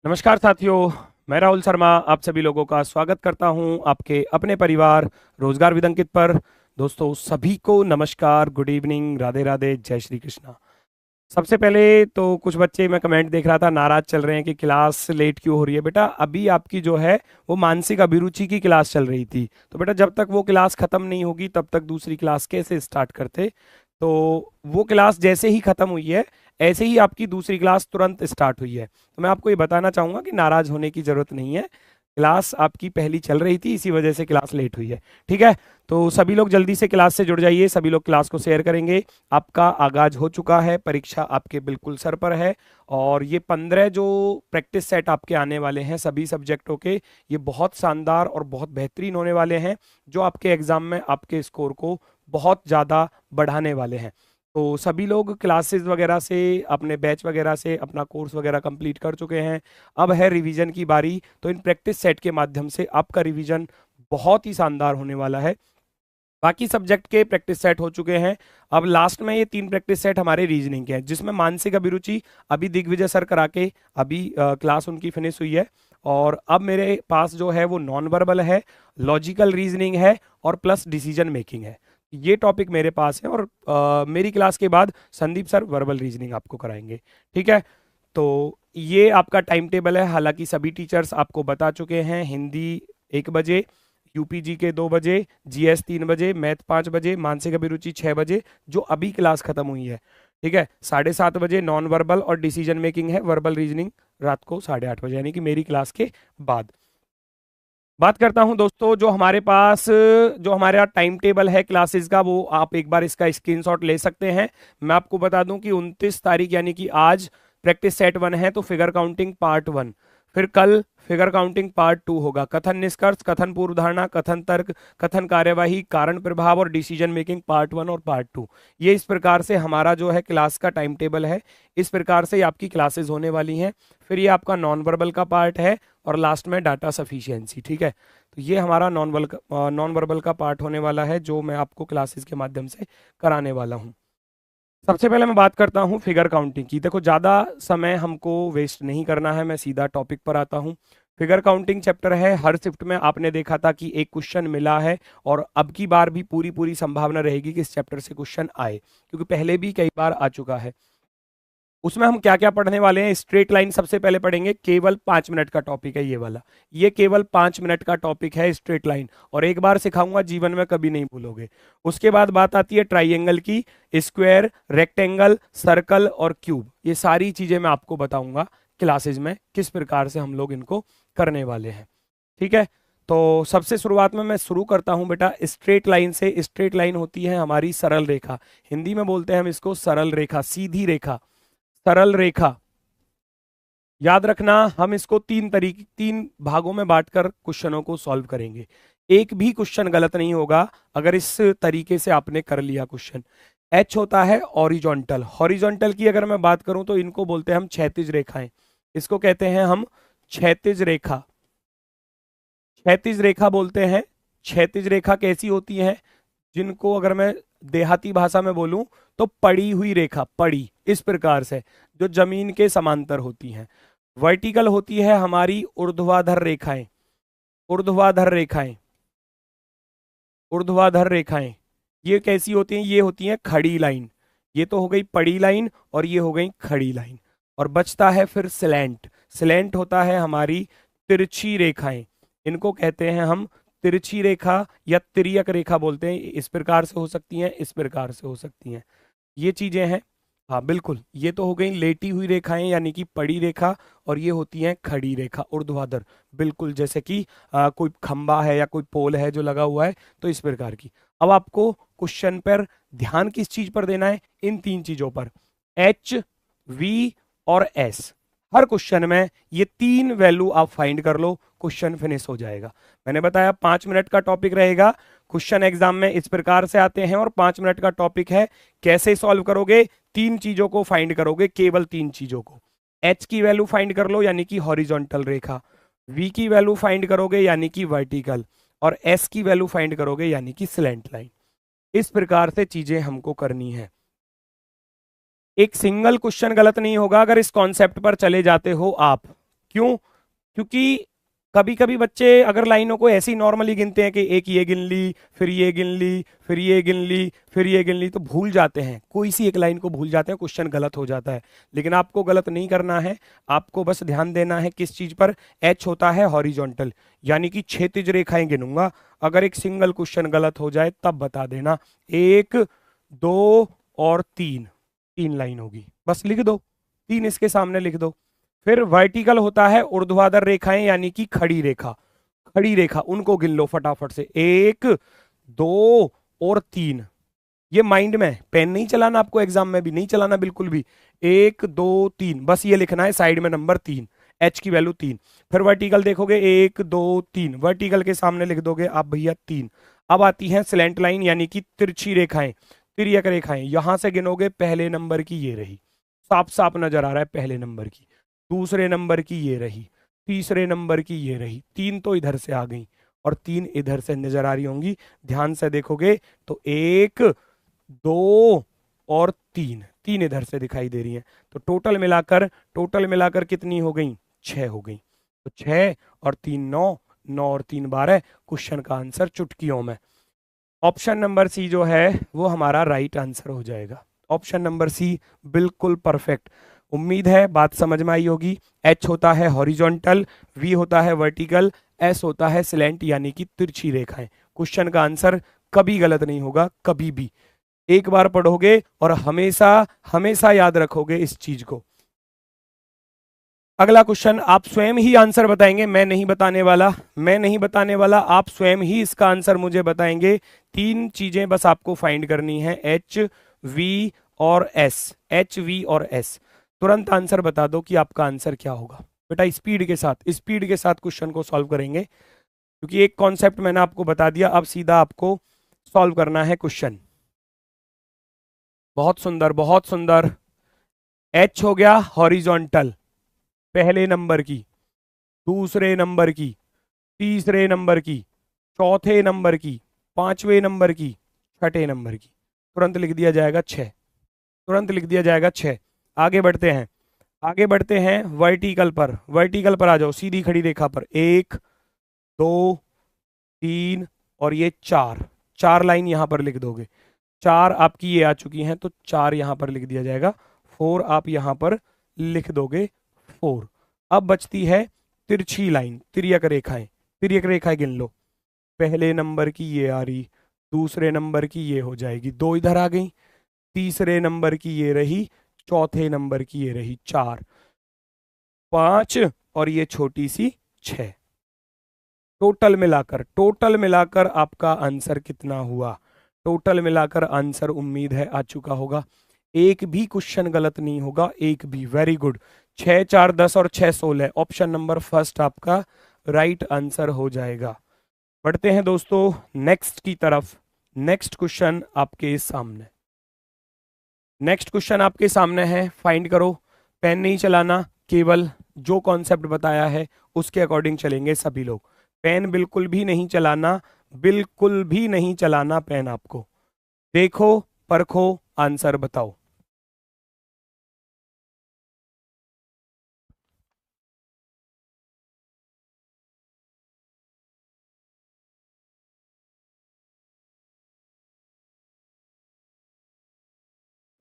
नमस्कार साथियों, मैं राहुल शर्मा आप सभी लोगों का स्वागत करता हूं आपके अपने परिवार रोजगार विद अंकित पर। दोस्तों सभी को नमस्कार, गुड इवनिंग, राधे राधे, जय श्री कृष्णा। सबसे पहले तो कुछ बच्चे, मैं कमेंट देख रहा था, नाराज चल रहे हैं कि क्लास लेट क्यों हो रही है। बेटा अभी आपकी जो है वो मानसिक अभिरुचि की क्लास चल रही थी, तो बेटा जब तक वो क्लास खत्म नहीं होगी तब तक दूसरी क्लास कैसे स्टार्ट करते। तो वो क्लास जैसे ही खत्म हुई है ऐसे ही आपकी दूसरी क्लास तुरंत स्टार्ट हुई है। तो मैं आपको ये बताना चाहूंगा कि नाराज होने की जरूरत नहीं है। क्लास आपकी पहली चल रही थी, इसी वजह से क्लास लेट हुई है। ठीक है, तो सभी लोग जल्दी से क्लास से जुड़ जाइए, सभी लोग क्लास को शेयर करेंगे। आपका आगाज हो चुका है, परीक्षा आपके बिल्कुल सर पर है। और ये 15 जो प्रैक्टिस सेट आपके आने वाले हैं सभी सब्जेक्टों के, ये बहुत शानदार और बहुत बेहतरीन होने वाले हैं, जो आपके एग्जाम में आपके स्कोर को बहुत ज़्यादा बढ़ाने वाले हैं। तो सभी लोग क्लासेस वगैरह से, अपने बैच वगैरह से अपना कोर्स वगैरह कंप्लीट कर चुके हैं। अब है रिवीजन की बारी। तो इन प्रैक्टिस सेट के माध्यम से आपका रिवीजन बहुत ही शानदार होने वाला है। बाकी सब्जेक्ट के प्रैक्टिस सेट हो चुके हैं। अब लास्ट में ये 3 प्रैक्टिस सेट हमारे रीजनिंग के हैं, जिसमें मानसिक अभिरुचि अभी दिग्विजय सर करा के अभी क्लास उनकी फिनिश हुई है। और अब मेरे पास जो है वो नॉन वर्बल है, लॉजिकल रीजनिंग है और प्लस डिसीजन मेकिंग है। ये टॉपिक मेरे पास है। और मेरी क्लास के बाद संदीप सर वर्बल रीजनिंग आपको कराएंगे। ठीक है, तो ये आपका टाइम टेबल है। हालांकि सभी टीचर्स आपको बता चुके हैं, हिंदी 1 बजे, यूपीजी के 2 बजे, जीएस 3 बजे, मैथ 5 बजे, मानसिक अभिरुचि 6 बजे, जो अभी क्लास खत्म हुई है। ठीक है, 7:30 बजे नॉन वर्बल और डिसीजन मेकिंग है, वर्बल रीजनिंग रात को 8:30 बजे, यानी कि मेरी क्लास के बाद। बात करता हूं दोस्तों, जो हमारा टाइम टेबल है क्लासेस का, वो आप एक बार इसका स्क्रीनशॉट ले सकते हैं। मैं आपको बता दूं कि 29 तारीख यानी कि आज प्रैक्टिस सेट 1 है, तो फिगर काउंटिंग पार्ट 1। फिर कल फिगर काउंटिंग पार्ट 2 होगा, कथन निष्कर्ष, कथन पूर्व धारणा, कथन तर्क, कथन कार्यवाही, कारण प्रभाव और डिसीजन मेकिंग पार्ट 1 और पार्ट 2। ये इस प्रकार से हमारा जो है क्लास का टाइम टेबल है। इस प्रकार से आपकी क्लासेस होने वाली हैं। फिर ये आपका नॉन वर्बल का पार्ट है और लास्ट में डाटा सफिशिएंसी। ठीक है, तो ये हमारा नॉन वर्बल का पार्ट होने वाला है, जो मैं आपको क्लासेस के माध्यम से कराने वाला हूँ। सबसे पहले मैं बात करता हूँ फिगर काउंटिंग की। देखो ज़्यादा समय हमको वेस्ट नहीं करना है, मैं सीधा टॉपिक पर आता हूँ। फिगर काउंटिंग चैप्टर है, हर शिफ्ट में आपने देखा था कि एक क्वेश्चन मिला है, और अब की बार भी पूरी पूरी संभावना रहेगी कि इस चैप्टर से क्वेश्चन आए, क्योंकि पहले भी कई बार आ चुका है। उसमें हम क्या क्या पढ़ने वाले हैं, स्ट्रेट लाइन सबसे पहले पढ़ेंगे। केवल 5 मिनट का टॉपिक है ये वाला, ये केवल 5 मिनट का टॉपिक है स्ट्रेट लाइन, और एक बार सिखाऊंगा, जीवन में कभी नहीं भूलोगे। उसके बाद बात आती है ट्राइंगल की, स्क्वायर, रेक्टेंगल, सर्कल और क्यूब। ये सारी चीजें मैं आपको बताऊंगा क्लासेज में किस प्रकार से हम लोग इनको करने वाले हैं। ठीक है, तो सबसे शुरुआत में मैं शुरू करता हूं बेटा स्ट्रेट लाइन से। स्ट्रेट लाइन होती है हमारी सरल रेखा, हिंदी में बोलते हैं हम इसको सरल रेखा, सीधी रेखा, सरल रेखा। याद रखना, हम इसको 3 भागों में बांटकर क्वेश्चनों को सॉल्व करेंगे। एक भी क्वेश्चन गलत नहीं होगा अगर इस तरीके से आपने कर लिया क्वेश्चन। एच होता है हॉरिजॉन्टल, हॉरिजॉन्टल की अगर मैं बात करूं तो इनको बोलते हैं हम क्षैतिज रेखाएं, इसको कहते हैं हम क्षैतिज रेखा, क्षैतिज रेखा बोलते हैं। क्षैतिज रेखा कैसी होती है, जिनको अगर मैं देहाती भाषा में बोलूं तो पड़ी हुई रेखा, पड़ी इस प्रकार से, जो जमीन के समांतर होती हैं। वर्टिकल होती है हमारी ऊर्ध्वाधर रेखाएं, ऊर्ध्वाधर रेखाएं, ऊर्ध्वाधर रेखाएं। ये कैसी होती हैं, ये होती हैं खड़ी लाइन। ये तो हो गई पड़ी लाइन और ये हो गई खड़ी लाइन। और बचता है फिर स्लैंट, स्लैंट होता है हमारी तिरछी रेखाएं, इनको कहते हैं हम तिरछी रेखा या तिर्यक रेखा बोलते हैं। इस प्रकार से हो सकती हैं, इस प्रकार से हो सकती हैं, ये चीजें हैं। हाँ बिल्कुल, ये तो हो गई लेटी हुई रेखाएं यानी कि पड़ी रेखा, और ये होती हैं खड़ी रेखा, ऊर्ध्वाधर, बिल्कुल जैसे कि कोई खंबा है या कोई पोल है जो लगा हुआ है, तो इस प्रकार की। अब आपको क्वेश्चन पर ध्यान किस चीज पर देना है, इन 3 चीजों पर, एच, वी और एस। हर क्वेश्चन में ये 3 वैल्यू आप फाइंड कर लो, क्वेश्चन फिनिश हो जाएगा। मैंने बताया 5 मिनट का टॉपिक रहेगा। क्वेश्चन एग्जाम में इस प्रकार से आते हैं, और 5 मिनट का टॉपिक है। कैसे सॉल्व करोगे, 3 चीजों को फाइंड करोगे, केवल 3 चीजों को। एच की वैल्यू फाइंड कर लो यानी कि हॉरिजॉन्टल रेखा, वी की वैल्यू फाइंड करोगे यानी कि वर्टिकल, और एस की वैल्यू फाइंड करोगे यानी कि स्लैंट लाइन। इस प्रकार से चीजें हमको करनी है। एक सिंगल क्वेश्चन गलत नहीं होगा अगर इस कॉन्सेप्ट पर चले जाते हो आप। क्यों? क्योंकि कभी कभी बच्चे अगर लाइनों को ऐसी नॉर्मली गिनते हैं कि एक ये गिन ली, फिर ये गिन ली, फिर ये गिन ली, फिर ये गिन ली, तो भूल जाते हैं, कोई सी एक लाइन को भूल जाते हैं, क्वेश्चन गलत हो जाता है। लेकिन आपको गलत नहीं करना है, आपको बस ध्यान देना है किस चीज पर। एच होता है हॉरिजॉन्टल, यानी कि क्षैतिज रेखाएं गिनूंगा। अगर एक सिंगल क्वेश्चन गलत हो जाए तब बता देना। एक, दो और तीन, तीन लाइन होगी, बस लिख दो, तीन इसके सामने लिख दो। फिर वर्टिकल होता है ऊर्ध्वाधर रेखाएं, यानी कि खड़ी रेखा, खड़ी रेखा उनको गिन लो फटाफट से। एक, दो और तीन, ये माइंड में, पेन नहीं चलाना आपको, एग्जाम में भी नहीं चलाना बिल्कुल भी। एक, दो, तीन, बस ये लिखना है साइड में नंबर तीन, एच की वैल्यू तीन। फिर वर्टिकल देखोगे, एक, दो, तीन, वर्टिकल के सामने लिख दोगे आप भैया तीन। अब आती है स्लैंट लाइन, यानी कि तिरछी रेखाएं, तिर्यक रेखाएं, यहां से गिनोगे पहले नंबर की ये रही, साफ साफ नजर आ रहा है पहले नंबर की, दूसरे नंबर की ये रही, तीसरे नंबर की ये रही, तीन तो इधर से आ गई और तीन इधर से नजर आ रही होंगी। ध्यान से देखोगे तो एक, दो और तीन, तीन इधर से दिखाई दे रही है। तो टोटल मिलाकर कितनी हो गई? छह हो गई। तो छह और तीन नौ, नौ और तीन 12। क्वेश्चन का आंसर चुटकियों में ऑप्शन नंबर सी जो है वो हमारा राइट आंसर हो जाएगा। ऑप्शन नंबर सी बिल्कुल परफेक्ट। उम्मीद है बात समझ में आई होगी। एच होता है हॉरिजॉन्टल, वी होता है वर्टिकल, एस होता है स्लैंट, यानी कि तिरछी रेखाएं। क्वेश्चन का आंसर कभी गलत नहीं होगा, कभी भी। एक बार पढ़ोगे और हमेशा हमेशा याद रखोगे इस चीज को। अगला क्वेश्चन आप स्वयं ही आंसर बताएंगे, मैं नहीं बताने वाला, मैं नहीं बताने वाला, आप स्वयं ही इसका आंसर मुझे बताएंगे। तीन चीजें बस आपको फाइंड करनी है, एच, वी और एस, एच, वी और एस। तुरंत आंसर बता दो कि आपका आंसर क्या होगा। बेटा स्पीड के साथ क्वेश्चन को सॉल्व करेंगे, क्योंकि एक कॉन्सेप्ट मैंने आपको बता दिया, अब सीधा आपको सॉल्व करना है क्वेश्चन। बहुत सुंदर, बहुत सुंदर। एच हो गया हॉरिजॉन्टल, पहले नंबर की, दूसरे नंबर की, तीसरे नंबर की, चौथे नंबर की, पांचवें नंबर की, छठे नंबर की। तुरंत लिख दिया जाएगा छह, तुरंत लिख दिया जाएगा छह। आगे बढ़ते हैं, आगे बढ़ते हैं वर्टिकल पर, वर्टिकल पर आ जाओ, सीधी खड़ी रेखा पर। एक, दो, तीन और ये चार, चार लाइन यहां पर लिख दोगे। चार आपकी ये आ चुकी हैं, तो चार यहां पर लिख दिया जाएगा। फोर आप यहां पर लिख दोगे, फोर। अब बचती है तिरछी लाइन, तिर्यक रेखाएं, तिर्यक रेखाएं गिन लो। पहले नंबर की ये आ रही, दूसरे नंबर की ये हो जाएगी, दो इधर आ गई, तीसरे नंबर की ये रही, चौथे नंबर की ये रही, चार, पांच और ये छोटी सी छह। टोटल मिलाकर आपका आंसर कितना हुआ? टोटल मिलाकर आंसर उम्मीद है आ चुका होगा। एक भी क्वेश्चन गलत नहीं होगा, एक भी। Very good. 6, 4, 10 और 6, 16। ऑप्शन नंबर फर्स्ट आपका राइट आंसर हो जाएगा। बढ़ते हैं दोस्तों नेक्स्ट की तरफ। नेक्स्ट क्वेश्चन आपके सामने, नेक्स्ट क्वेश्चन आपके सामने है, फाइंड करो। पेन नहीं चलाना, केवल जो कॉन्सेप्ट बताया है उसके अकॉर्डिंग चलेंगे सभी लोग। पेन बिल्कुल भी नहीं चलाना, बिल्कुल भी नहीं चलाना पेन आपको। देखो, परखो, आंसर बताओ।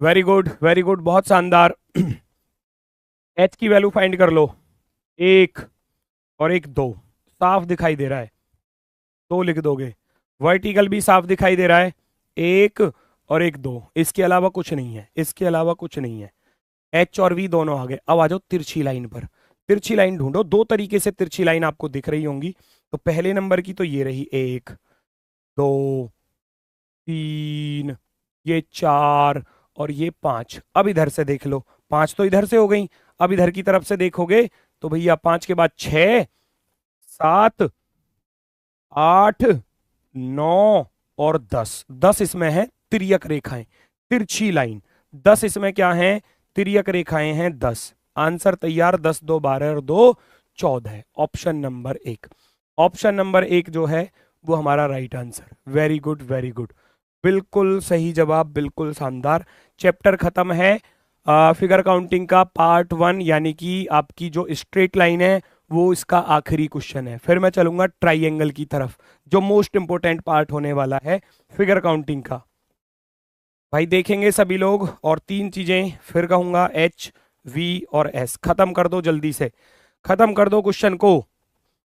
वेरी गुड, वेरी गुड, बहुत शानदार। एच की वैल्यू फाइंड कर लो। एक और एक, दो, साफ दिखाई दे रहा है, दो लिख दोगे। वर्टिकल भी साफ दिखाई दे रहा है, एक और एक, दो, इसके अलावा कुछ नहीं है, इसके अलावा कुछ नहीं है। एच और वी दोनों आ गए। अब आ जाओ तिरछी लाइन पर। तिरछी लाइन ढूंढो, दो तरीके से तिरछी लाइन आपको दिख रही होंगी। तो पहले नंबर की तो ये रही, एक, दो, तीन, ये चार और ये पांच। अब इधर से देख लो, पांच तो इधर से हो गई। अब इधर की तरफ से देखोगे तो भैया पांच के बाद 6, 7, 8, 9 और 10। 10 इसमें है तिर्यक रेखाएं, तिरछी लाइन। 10 इसमें क्या है? तिर्यक रेखाएं हैं 10। आंसर तैयार। 10, 2, 12 और 2, 14। ऑप्शन नंबर एक, ऑप्शन नंबर एक जो है वो हमारा right answer. Very good, very good, बिल्कुल सही जवाब, बिल्कुल शानदार। चैप्टर खत्म है। फिगर काउंटिंग का पार्ट 1 यानी कि आपकी जो स्ट्रेट लाइन है वो इसका आखिरी क्वेश्चन है। फिर मैं चलूंगा ट्राइंगल की तरफ, जो मोस्ट इंपोर्टेंट पार्ट होने वाला है फिगर काउंटिंग का। भाई देखेंगे सभी लोग, और 3 चीजें फिर कहूंगा, एच, वी और एस। खत्म कर दो जल्दी से, खत्म कर दो क्वेश्चन को।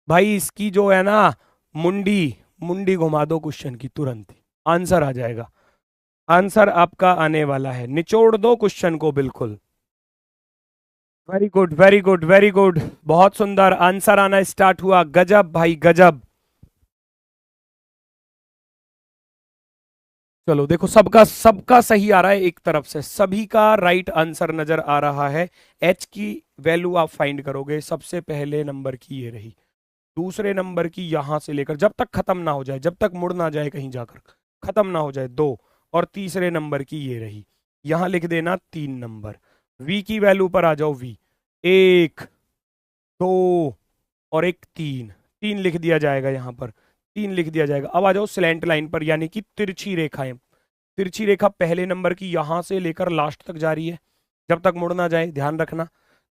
भाई इसकी जो है ना मुंडी मुंडी घुमा दो क्वेश्चन की, तुरंत आंसर आ जाएगा। आंसर आपका आने वाला है, निचोड़ दो क्वेश्चन को बिल्कुल। Very good very good very good, बहुत सुंदर, आंसर आना स्टार्ट हुआ। गजब भाई गजब। चलो देखो, सबका सबका सही आ रहा है, एक तरफ से सभी का राइट आंसर नजर आ रहा है। एच की वैल्यू आप फाइंड करोगे, सबसे पहले नंबर की ये रही, दूसरे नंबर की यहां से लेकर जब तक खत्म ना हो जाए, जब तक मुड़ ना जाए कहीं जाकर, खत्म ना हो जाए, 2। और तीसरे नंबर की ये रही, यहां लिख देना 3 नंबर। वी की वैल्यू पर आ जाओ, वी 1, 2 और एक 3, 3 लिख दिया जाएगा यहां पर, 3 लिख दिया जाएगा। अब आ जाओ स्लैंट लाइन पर, यानी कि तिरछी रेखाएं। तिरछी रेखा पहले नंबर की यहां से लेकर लास्ट तक जा रही है, जब तक मुड़ ना जाए, ध्यान रखना।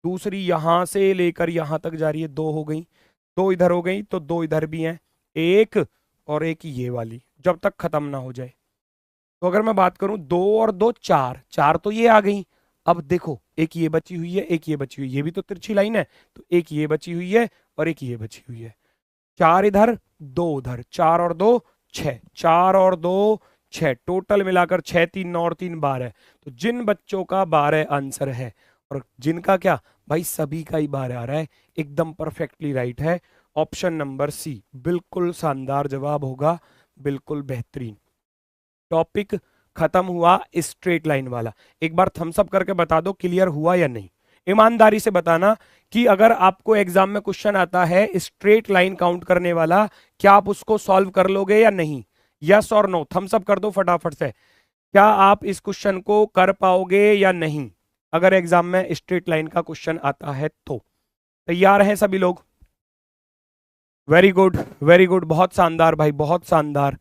दूसरी यहां से लेकर यहां तक जा रही है, 2 हो गई, 2 इधर हो गई, तो 2 इधर भी हैं, 1 और एक ये वाली, जब तक खत्म ना हो जाए। तो अगर मैं बात करूं 2 और 2 4, 4 तो ये आ गई। अब देखो, एक ये बची हुई है, एक ये बची हुई है, ये भी तो तिरछी लाइन है, तो एक ये बची हुई है और एक ये बची हुई है। 4 इधर, 2 उधर, 4 और 2 6, 4 और 2 6, टोटल मिलाकर 6, 3 9 और 3 12। तो जिन बच्चों का 12 आंसर है, और जिनका क्या भाई, सभी का ही 12 आ रहा है, एकदम परफेक्टली राइट है। ऑप्शन नंबर सी बिल्कुल शानदार जवाब होगा, बिल्कुल बेहतरीन। टॉपिक खत्म हुआ स्ट्रेट लाइन वाला। एक बार थम्स अप करके बता दो क्लियर हुआ या नहीं, ईमानदारी से बताना कि अगर आपको एग्जाम में क्वेश्चन आता है स्ट्रेट लाइन काउंट करने वाला, क्या आप उसको सॉल्व कर लोगे या नहीं? यस और नो, थम्स अप कर दो फटाफट से। क्या आप इस क्वेश्चन को कर पाओगे या नहीं, अगर एग्जाम में स्ट्रेट लाइन का क्वेश्चन आता है तो? तैयार हैं सभी लोग? वेरी गुड वेरी गुड, बहुत शानदार भाई, बहुत शानदार।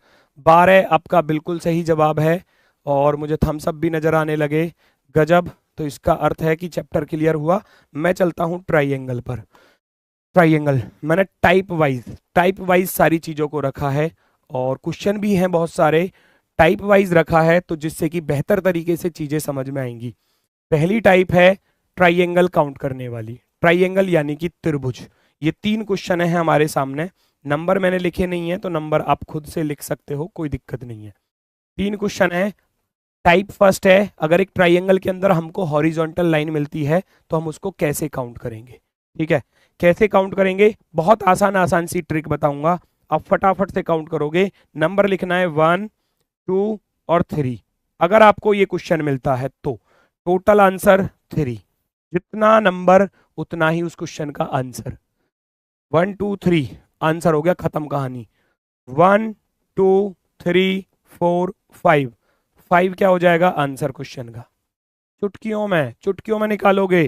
12 आपका बिल्कुल सही जवाब है, और मुझे थम्स अप भी नजर आने लगे, गजब। तो इसका अर्थ है कि चैप्टर क्लियर हुआ। मैं चलता हूं ट्राइंगल पर। ट्राइंगल मैंने टाइप वाइज सारी चीजों को रखा है, और क्वेश्चन भी हैं बहुत सारे, टाइप वाइज रखा है, तो जिससे कि बेहतर तरीके से चीजें समझ में आएंगी। पहली टाइप है ट्राइंगल काउंट करने वाली। ट्राइंगल यानी कि त्रिभुज। ये 3 क्वेश्चन है हमारे सामने, नंबर मैंने लिखे नहीं है, तो नंबर आप खुद से लिख सकते हो, कोई दिक्कत नहीं है। 3 क्वेश्चन है। टाइप फर्स्ट है, अगर एक ट्राइंगल के अंदर हमको हॉरिजॉन्टल लाइन मिलती है तो हम उसको कैसे काउंट करेंगे। ठीक है, कैसे काउंट करेंगे, बहुत आसान आसान सी ट्रिक बताऊंगा, आप फटाफट से काउंट करोगे। नंबर लिखना है 1, 2 और 3। अगर आपको ये क्वेश्चन मिलता है तो टोटल आंसर 3, जितना नंबर उतना ही उस क्वेश्चन का आंसर। 1 2 3 आंसर हो गया, खत्म कहानी। 1 2 3 4 5, 5 क्या हो जाएगा आंसर क्वेश्चन का। चुटकियों में निकालोगे।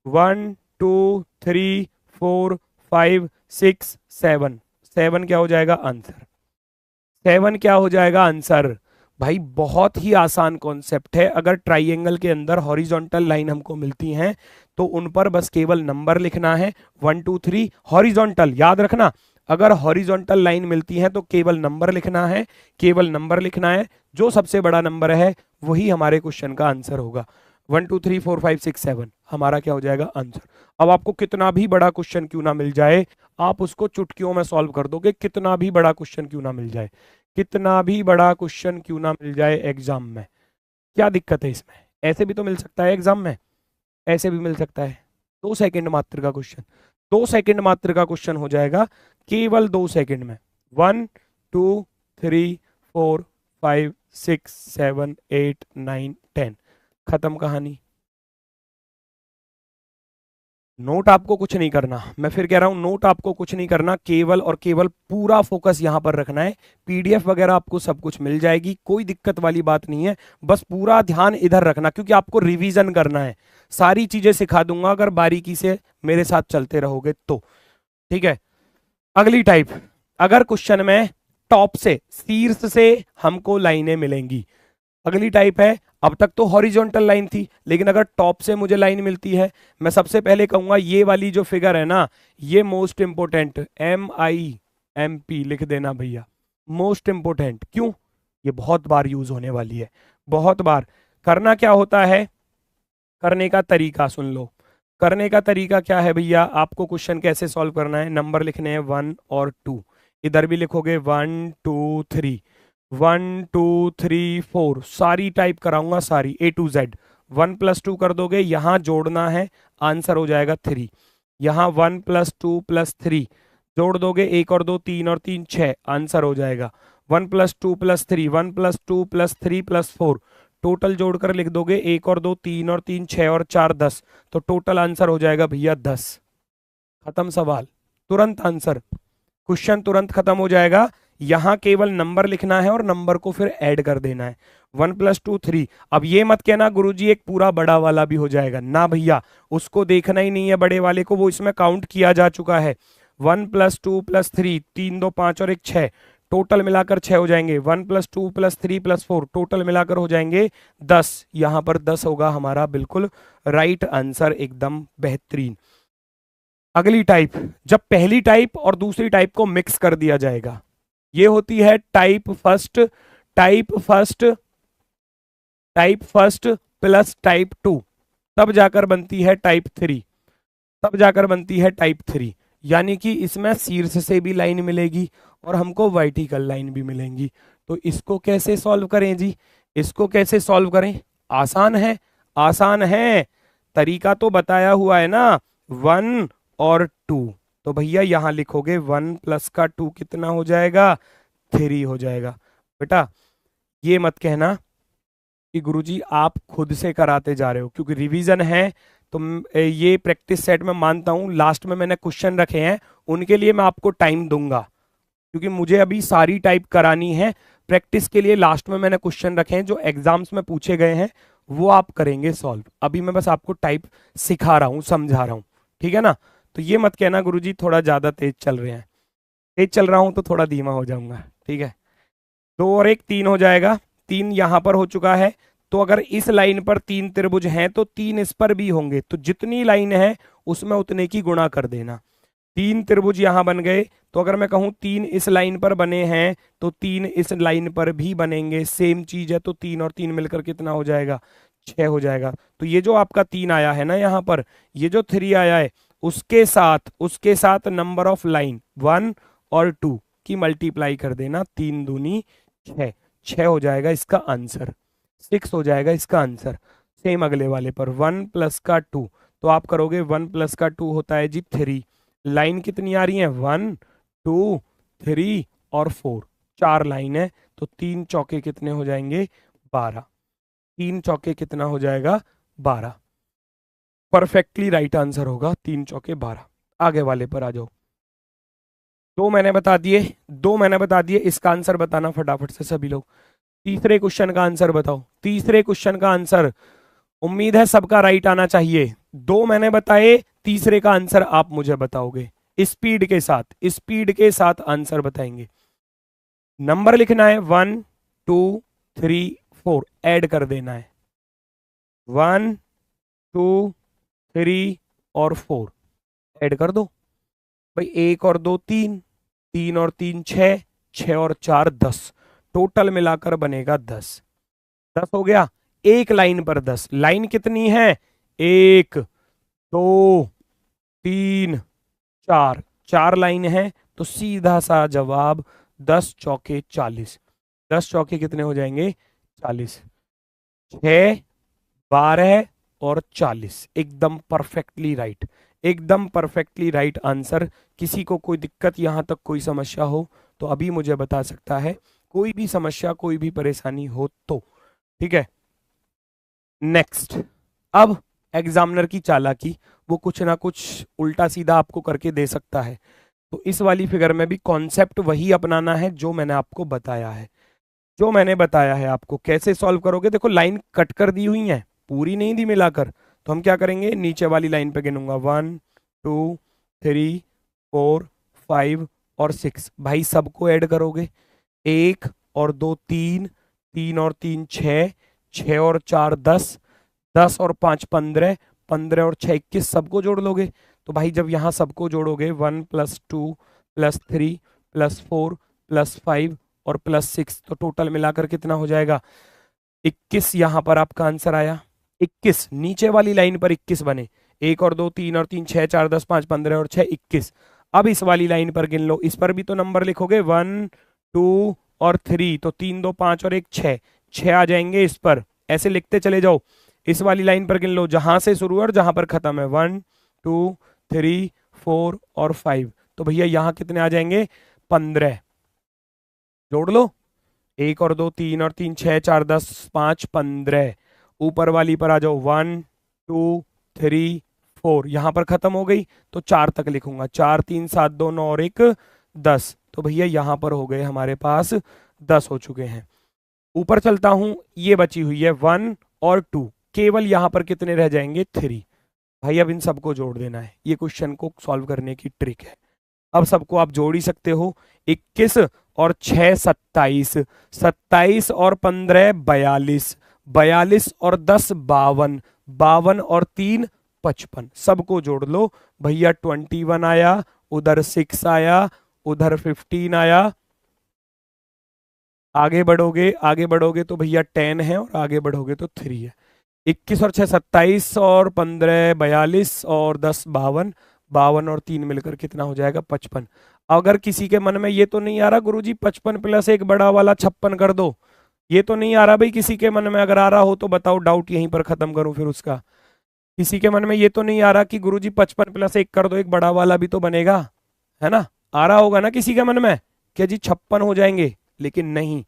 1 2 3 4 5 6 7, 7 क्या हो जाएगा आंसर। 7 क्या हो जाएगा आंसर। भाई बहुत ही आसान कॉन्सेप्ट है, अगर ट्राइंगल के अंदर हॉरिजॉन्टल लाइन हमको मिलती हैं तो उन पर बस केवल नंबर लिखना है, 1 2 3 हॉरिजॉन्टल, याद रखना। अगर हॉरिजॉन्टल लाइन मिलती है तो केवल नंबर लिखना है, केवल नंबर लिखना है, जो सबसे बड़ा नंबर है वही हमारे क्वेश्चन का आंसर होगा। 1 2 3 4 5 6 7 हमारा क्या हो जाएगा आंसर। अब आपको कितना भी बड़ा क्वेश्चन क्यों ना मिल जाए, आप उसको चुटकियों में सॉल्व कर दोगे, कितना भी बड़ा क्वेश्चन क्यों ना मिल जाए, कितना भी बड़ा क्वेश्चन क्यों ना मिल जाए एग्जाम में, क्या दिक्कत है इसमें? ऐसे भी तो मिल सकता है एग्जाम में, ऐसे भी मिल सकता है। 2 सेकंड मात्र का क्वेश्चन, 2 सेकंड मात्र का क्वेश्चन हो जाएगा, केवल 2 सेकंड में। 1 2 3 4 5 6 7 8 9 10, खत्म कहानी। नोट आपको कुछ नहीं करना, मैं फिर कह रहा हूं, नोट आपको कुछ नहीं करना, केवल और केवल पूरा फोकस यहां पर रखना है। पीडीएफ वगैरह आपको सब कुछ मिल जाएगी, कोई दिक्कत वाली बात नहीं है, बस पूरा ध्यान इधर रखना, क्योंकि आपको रिवीजन करना है। सारी चीजें सिखा दूंगा अगर बारीकी से मेरे साथ चलते रहोगे तो। ठीक है, अगली टाइप, अगर क्वेश्चन में टॉप से, शीर्ष से हमको लाइनें मिलेंगी, अगली टाइप है, अब तक तो हॉरिजॉन्टल लाइन थी, लेकिन अगर टॉप से मुझे लाइन मिलती है, मैं सबसे पहले कहूंगा ये वाली जो फिगर है ना, ये मोस्ट इंपोर्टेंट, MIMP लिख देना भैया, मोस्ट इंपोर्टेंट। क्यों? ये बहुत बार यूज होने वाली है, बहुत बार। करना क्या होता है, करने का तरीका सुन लो। करने का तरीका क्या है भैया, आपको क्वेश्चन कैसे सॉल्व करना है, नंबर लिखने हैं 1 और 2, इधर भी लिखोगे 1 2 3, 1 2 3 4, सारी टाइप कराऊंगा, सारी A to Z। 1 + 2 कर दोगे, यहां जोड़ना है, आंसर हो जाएगा 3। यहाँ 1 + 2 + 3 जोड़ दोगे, 1 और 2 3 और 3 6, आंसर हो जाएगा 1 + 2 + 3, 1 + 2 + 3 + 4, टोटल जोड़कर लिख दोगे, 1 और 2 3 और 3 6 और 4 10, तो टोटल आंसर हो जाएगा भैया 10। खत्म सवाल, तुरंत आंसर, क्वेश्चन तुरंत खत्म हो जाएगा। यहां केवल नंबर लिखना है और नंबर को फिर ऐड कर देना है। 1 + 2 3, अब ये मत कहना गुरुजी एक पूरा बड़ा वाला भी हो जाएगा, ना भैया, उसको देखना ही नहीं है बड़े वाले को, वो इसमें काउंट किया जा चुका है। 1 + 2 + 3, 3 2 5 और 1 6, टोटल मिलाकर 6 हो जाएंगे। 1 + 2 + 3 + 4, टोटल मिलाकर हो जाएंगे 10। यहां पर 10 होगा हमारा बिल्कुल राइट आंसर, एकदम बेहतरीन। अगली टाइप, जब पहली टाइप और दूसरी टाइप को मिक्स कर दिया जाएगा, ये होती है type first, type first, type first plus type 2, तब जाकर बनती है टाइप 3, तब जाकर बनती है टाइप 3। यानी कि इसमें शीर्ष से भी लाइन मिलेगी और हमको वर्टिकल लाइन भी मिलेंगी। तो इसको कैसे सॉल्व करें जी, इसको कैसे सॉल्व करें? आसान है, आसान है, तरीका तो बताया हुआ है ना, 1 और 2। तो भैया यहां लिखोगे 1 + 2 कितना हो जाएगा, 3 हो जाएगा। बेटा ये मत कहना कि गुरुजी आप खुद से कराते जा रहे हो, क्योंकि रिवीजन है। तो ये प्रैक्टिस सेट में मानता हूं, लास्ट में मैंने क्वेश्चन रखे हैं, उनके लिए मैं आपको टाइम दूंगा, क्योंकि मुझे अभी सारी टाइप करानी है। प्रैक्टिस के लिए लास्ट में मैंने क्वेश्चन रखे हैं जो एग्जाम्स में पूछे गए हैं, वो आप करेंगे सॉल्व। अभी मैं बस आपको टाइप सिखा रहा हूँ, समझा रहा हूँ, ठीक है ना। तो ये मत कहना गुरुजी थोड़ा ज्यादा तेज चल रहे हैं, तेज चल रहा हूं तो थोड़ा धीमा हो जाऊंगा, ठीक है। 2 और 1 3 हो जाएगा, 3 यहां पर हो चुका है। तो अगर इस लाइन पर 3 त्रिभुज हैं तो 3 इस पर भी होंगे, तो जितनी लाइन है उसमें उतने की गुणा कर देना। 3 त्रिभुज यहां बन गए, तो अगर मैं कहूं 3 इस लाइन पर बने हैं तो 3 इस लाइन पर भी बनेंगे, सेम चीज है। तो 3 और 3 मिलकर कितना हो जाएगा, 6 हो जाएगा। तो ये जो आपका 3 आया है ना यहाँ पर, ये जो 3 आया है, उसके साथ नंबर ऑफ लाइन 1 और 2 की मल्टीप्लाई कर देना, 3 दूनी 6, 6 हो जाएगा इसका आंसर, 6 हो जाएगा इसका आंसर। सेम अगले वाले पर 1 + 2, तो आप करोगे 1 + 2 होता है जी 3। लाइन कितनी आ रही है, 1 2 3 और 4, 4 लाइन है। तो 3 चौके कितने हो जाएंगे, 12। 3 चौके कितना हो जाएगा, 12। परफेक्टली राइट आंसर होगा 3 चौके 12। आगे वाले पर आ जाओ। 2 मैंने बता दिए, 2 मैंने बता दिए, इसका आंसर बताना फटाफट से सभी लोग। तीसरे क्वेश्चन का आंसर बताओ, तीसरे क्वेश्चन का आंसर, उम्मीद है सबका राइट आना चाहिए। 2 मैंने बताए, तीसरे का आंसर आप मुझे बताओगे, स्पीड के साथ, स्पीड के साथ आंसर बताएंगे। नंबर लिखना है 1 2 3 4, ऐड कर देना है 1 2 3 और 4, ऐड कर दो भाई। 1 और 2 3, 3 और 3 6, 6 और 4 10, टोटल मिलाकर बनेगा 10। 10 हो गया, एक लाइन पर 10, लाइन कितनी है, 1 2 3 4, 4 लाइन है। तो सीधा सा जवाब 10 चौके 40, 10 चौके कितने हो जाएंगे, 40, 6 12 और 40, एकदम परफेक्टली राइट, एकदम परफेक्टली राइट आंसर। किसी को कोई दिक्कत, यहां तक कोई समस्या हो तो अभी मुझे बता सकता है, कोई भी समस्या कोई भी परेशानी हो तो, ठीक है। नेक्स्ट, अब एग्जामिनर की चालाकी, वो कुछ ना कुछ उल्टा सीधा आपको करके दे सकता है। तो इस वाली फिगर में भी कॉन्सेप्ट वही अपनाना है जो मैंने आपको बताया है, जो मैंने बताया है आपको। कैसे सॉल्व करोगे, देखो लाइन कट कर दी हुई है, पूरी नहीं दी मिलाकर, तो हम क्या करेंगे, नीचे वाली लाइन पे गिनूंगा 1 2 3 4 5 और 6, भाई सबको ऐड करोगे, 1 और 2 3, 3 और 3 6, 6 और 4 10, 10 और 5 15, 15 और 6 21, सबको जोड़ लोगे तो भाई जब यहाँ सबको जोड़ोगे 1 + 2 + 3 + 4 + 5 और +6, तो टोटल मिलाकर कितना हो जाएगा 21। यहाँ पर आपका आंसर आया 21, नीचे वाली लाइन पर 21 बने, 1 और 2 3 और 3 6 4 10 5 15 और 6 21। अब इस वाली लाइन पर गिन लो, इस पर भी तो नंबर लिखोगे 1 2 और 3, तो 3 2 5 और 1 6, 6 आ जाएंगे इस पर, ऐसे लिखते चले जाओ। इस वाली लाइन पर गिन लो, जहां से शुरू है और जहां पर खत्म है, 1 2 3 4 और 5, तो भैया यहाँ कितने आ जाएंगे 15, जोड़ लो, 1 और 2 3 और 3 6 4 10 5 15, ऊपर वाली पर आ जाओ 1 2 3 4, यहां पर खत्म हो गई तो 4 तक लिखूंगा, 4 3 7 2 9 और 1 10, तो भैया यहां पर हो गए हमारे पास 10 हो चुके हैं। ऊपर चलता हूं, ये बची हुई है 1 और 2, केवल यहां पर कितने रह जाएंगे 3। भाई अब इन सबको जोड़ देना है, ये क्वेश्चन को सॉल्व करने की ट्रिक है। अब सबको आप जोड़ ही सकते हो, 21 और 6 27, 27 और 15 42, 42 और 10 52, 52 और 3 55, सबको जोड़ लो भैया 21 आया, उधर 6 आया, उधर 15 आया, आगे बढ़ोगे तो भैया 10 है और आगे बढ़ोगे तो 3 है। 21 और 6 27 और 15 42 और 10 52, 52 और 3 मिलकर कितना हो जाएगा 55। अगर किसी के मन में ये तो नहीं आ रहा गुरुजी 55 + 1 बड़ा वाला 56 कर दो, ये तो नहीं आ रहा भाई किसी के मन में, अगर आ रहा हो तो बताओ, डाउट यहीं पर खत्म करूं फिर उसका। किसी के मन में ये तो नहीं आ रहा कि गुरुजी 55 + 1 कर दो, एक बड़ा वाला भी तो बनेगा, है ना, आ रहा होगा ना किसी के मन में क्या जी 56 हो जाएंगे, लेकिन नहीं,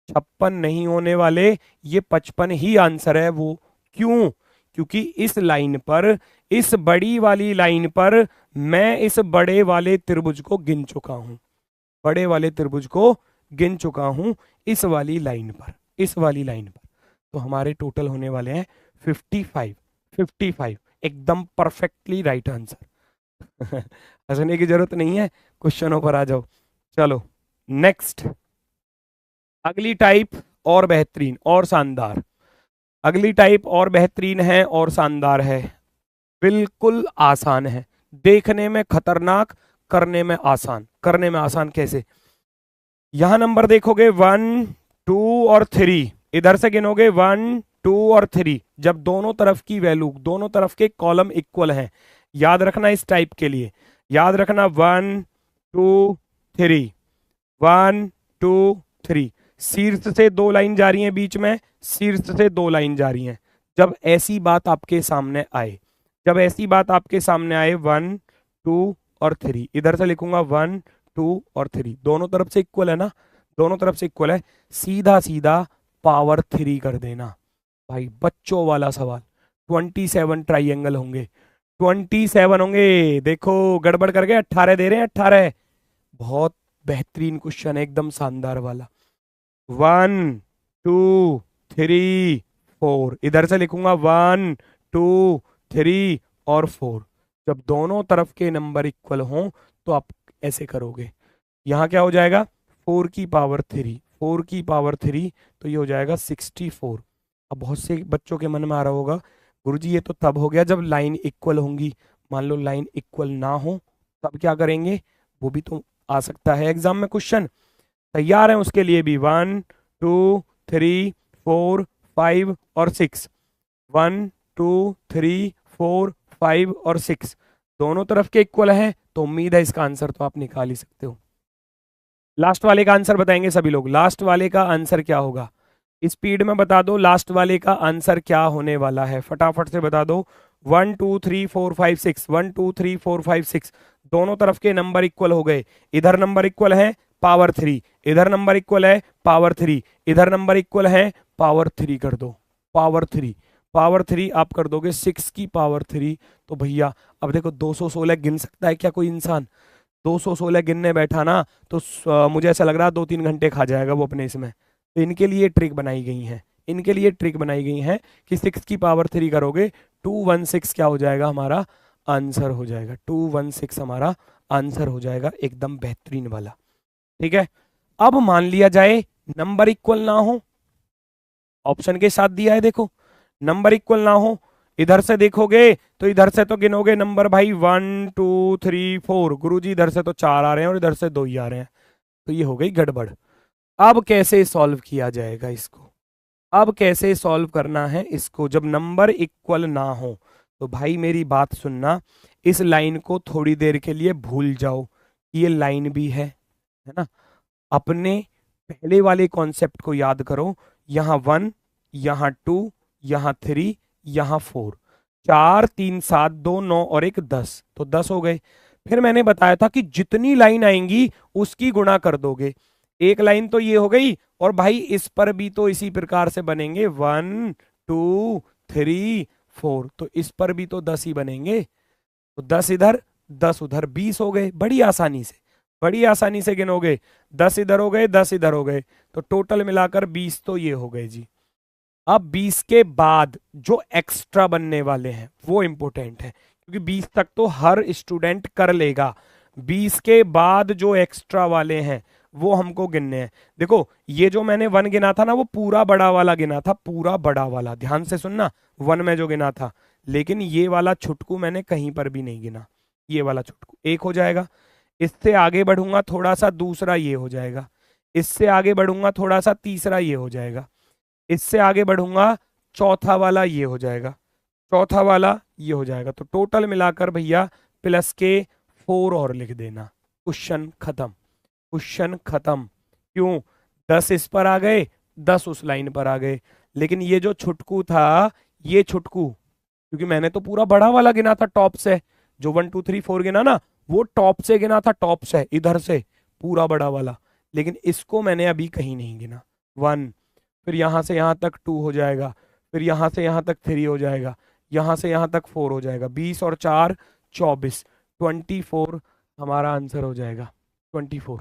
56 नहीं होने वाले, ये 55 ही आंसर है वो। क्यों? क्योंकि इस लाइन पर, इस बड़ी वाली लाइन पर मैं इस बड़े वाले त्रिभुज को गिन चुका हूं, बड़े वाले त्रिभुज को गिन चुका हूं इस वाली लाइन पर, इस वाली लाइन पर, तो हमारे टोटल होने वाले हैं 55, 55 एकदम परफेक्टली राइट आंसर। हंसने की जरूरत नहीं है, क्वेश्चनों पर आ जाओ। चलो नेक्स्ट, अगली टाइप और बेहतरीन और शानदार, अगली टाइप और बेहतरीन है और शानदार है, बिल्कुल आसान है, देखने में खतरनाक, करने में आसान। करने में आसान कैसे? यहां नंबर देखोगे 1 2 और 3, इधर से गिनोगे 1 2 और 3, जब दोनों तरफ की वैल्यू, दोनों तरफ के कॉलम इक्वल हैं, याद रखना इस टाइप के लिए, याद रखना 1 2 3, 1 2 3, शीर्ष से 2 लाइन जा रही हैं बीच में, शीर्ष से 2 लाइन जा रही हैं। जब ऐसी बात आपके सामने आए, जब ऐसी बात आपके सामने आए 1 2 और 3, इधर से लिखूंगा 1 2 और 3, दोनों तरफ से इक्वल है ना, दोनों तरफ से इक्वल है, सीधा सीधा पावर 3 कर देना। भाई बच्चों वाला सवाल, 27 ट्राइंगल होंगे, 27 होंगे, देखो गड़बड़ करके 18 दे रहे हैं, 18, बहुत बेहतरीन क्वेश्चन है, एकदम शानदार वाला। 1 2 3 4, इधर से लिखूंगा 1 2 3 और 4, जब दोनों तरफ के नंबर इक्वल हों तो आप ऐसे करोगे, यहां क्या हो जाएगा 4 की पावर 3, 4 की पावर 3, तो ये हो जाएगा 64। अब बहुत से बच्चों के मन में आ रहा होगा गुरुजी ये तो तब हो गया जब लाइन इक्वल होंगी, मान लो लाइन इक्वल ना हो तब क्या करेंगे, वो भी तो आ सकता है एग्जाम में क्वेश्चन, तैयार है उसके लिए भी। 1 2 3 4 5 और 6, 1 2 3 4 5 और 6, दोनों तरफ के इक्वल है, तो उम्मीद है इसका आंसर तो आप निकाल ही सकते हो। लास्ट वाले का आंसर बताएंगे सभी लोग, लास्ट वाले का आंसर क्या होगा, स्पीड में बता दो, लास्ट वाले का आंसर क्या होने वाला है, फटाफट से बता दो। 1 2 3 4 5 6, 1 2 3 4 5 6, दोनों तरफ के नंबर इक्वल हो गए, इधर नंबर इक्वल है पावर 3, इधर नंबर इक्वल है पावर 3, इधर नंबर इक्वल है पावर 3 कर दो, पावर 3, पावर 3 आप कर दोगे 6 की पावर 3, तो भैया अब देखो 216 गिन सकता है क्या कोई इंसान, 216 गिनने बैठा ना तो मुझे ऐसा लग रहा है 2-3 घंटे खा जाएगा वो अपने इसमें। तो इनके लिए ट्रिक बनाई गई है, इनके लिए ट्रिक बनाई गई है कि 6 की पावर 3 करोगे 216 क्या हो जाएगा हमारा आंसर हो जाएगा, 216 हमारा आंसर हो जाएगा, एकदम बेहतरीन वाला। ठीक है, अब मान लिया जाए नंबर इक्वल ना हो, ऑप्शन के साथ दिया है, देखो नंबर इक्वल ना हो, इधर से देखोगे तो इधर से तो गिनोगे नंबर भाई 1 2 3 4, गुरुजी इधर से तो 4 आ रहे हैं और इधर से 2 ही आ रहे हैं, तो ये हो गई गड़बड़। अब कैसे सॉल्व किया जाएगा इसको, अब कैसे सॉल्व करना है इसको जब नंबर इक्वल ना हो? तो भाई मेरी बात सुनना, इस लाइन को थोड़ी देर के लिए भूल जाओ, ये लाइन भी है ना। अपने पहले वाले कॉन्सेप्ट को याद करो, यहाँ 1, यहाँ 2, यहाँ 3, यहाँ 4, 4 3 7 2 9 और एक 10, तो 10 हो गए। फिर मैंने बताया था कि जितनी लाइन आएंगी उसकी गुणा कर दोगे। एक लाइन तो ये हो गई, और भाई इस पर भी तो इसी प्रकार से बनेंगे, 1 2 3 4, तो इस पर भी तो 10 ही बनेंगे, तो 10 इधर 10 उधर, 20 हो गए। बड़ी आसानी से, बड़ी आसानी से गिनोगे, 10 इधर हो गए 10 इधर हो गए, तो टोटल मिलाकर 20 तो ये हो गए जी। अब 20 के बाद जो एक्स्ट्रा बनने वाले हैं वो इंपॉर्टेंट है, क्योंकि 20 तक तो हर स्टूडेंट कर लेगा, 20 के बाद जो एक्स्ट्रा वाले हैं वो हमको गिनने हैं। देखो ये जो मैंने 1 गिना था ना, वो पूरा बड़ा वाला गिना था, पूरा बड़ा वाला, ध्यान से सुनना, 1 में जो गिना था। लेकिन ये वाला छुटकू मैंने कहीं पर भी नहीं गिना, ये वाला छुटकू एक हो जाएगा। इससे आगे बढ़ूंगा थोड़ा सा, दूसरा ये हो जाएगा। इससे आगे बढ़ूंगा थोड़ा सा, तीसरा ये हो जाएगा। इससे आगे बढ़ूंगा चौथा वाला ये हो जाएगा, चौथा वाला ये हो जाएगा। तो टोटल मिलाकर भैया प्लस के 4 और लिख देना। क्वेश्चन खत्म, क्वेश्चन खत्म। क्यों? 10 इस पर आ गए, 10 उस लाइन पर आ गए। लेकिन ये जो छुटकू था, ये छुटकू, क्योंकि मैंने तो पूरा बड़ा वाला गिना था टॉप से, जो 1 2 3 4 गिना ना, वो टॉप से गिना था, टॉप से इधर से पूरा बड़ा वाला। लेकिन इसको मैंने अभी कहीं नहीं गिना। 1, फिर यहां से यहां तक 2 हो जाएगा, फिर यहां से यहां तक 3 हो जाएगा, यहां से यहां तक 4 हो जाएगा, 20 और 4 24, 24 हमारा आंसर हो जाएगा, 24।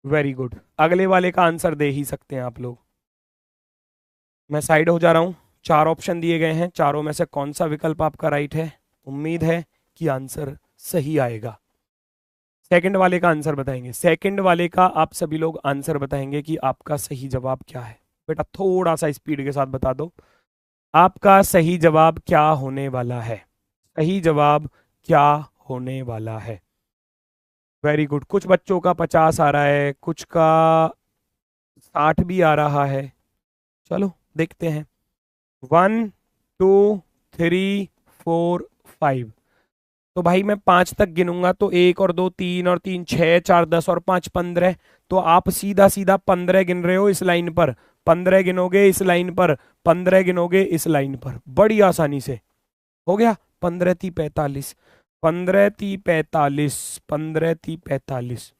वेरी गुड, अगले वाले का आंसर दे ही सकते हैं आप लोग। मैं साइड हो जा रहा हूं, 4 ऑप्शन दिए गए हैं, चारों में से कौन सा विकल्प आपका राइट है? उम्मीद है कि आंसर सही आएगा। सेकंड वाले का आंसर बताएंगे, सेकंड वाले का आप सभी लोग आंसर बताएंगे कि आपका सही जवाब क्या है। बेटा थोड़ा सा स्पीड के साथ बता दो, आपका सही जवाब क्या होने वाला है, सही जवाब क्या होने वाला है। वेरी गुड, कुछ बच्चों का 50 आ रहा है, कुछ का 60 भी आ रहा है। चलो देखते हैं। 1 2 3 4 5, तो भाई मैं 5 तक गिनूंगा, तो 1 और 2 3 और 3 6 4 10 और 5 15, तो आप सीधा सीधा 15 गिन रहे हो इस लाइन पर, 15 गिनोगे इस लाइन पर, 15 गिनोगे इस लाइन पर, बड़ी आसानी से हो गया। 15 × 45, 15 × 45, 15 × 45।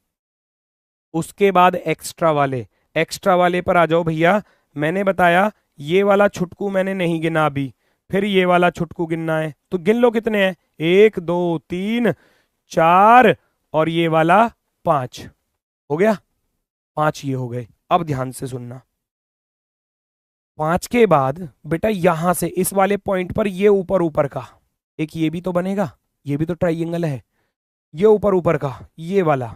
उसके बाद एक्स्ट्रा वाले, एक्स्ट्रा वाले पर आ जाओ भैया। मैंने बताया ये वाला छुटकू मैंने नहीं गिना अभी, फिर ये वाला छुटकू गिनना है, तो गिन लो कितने हैं, 1 2 3 4 और ये वाला 5 हो गया, 5 ये हो गए। अब ध्यान से सुनना, 5 के बाद बेटा यहां से इस वाले पॉइंट पर ये ऊपर ऊपर का एक ये भी तो बनेगा, ये भी तो ट्राइंगल है, ये ऊपर ऊपर का ये वाला,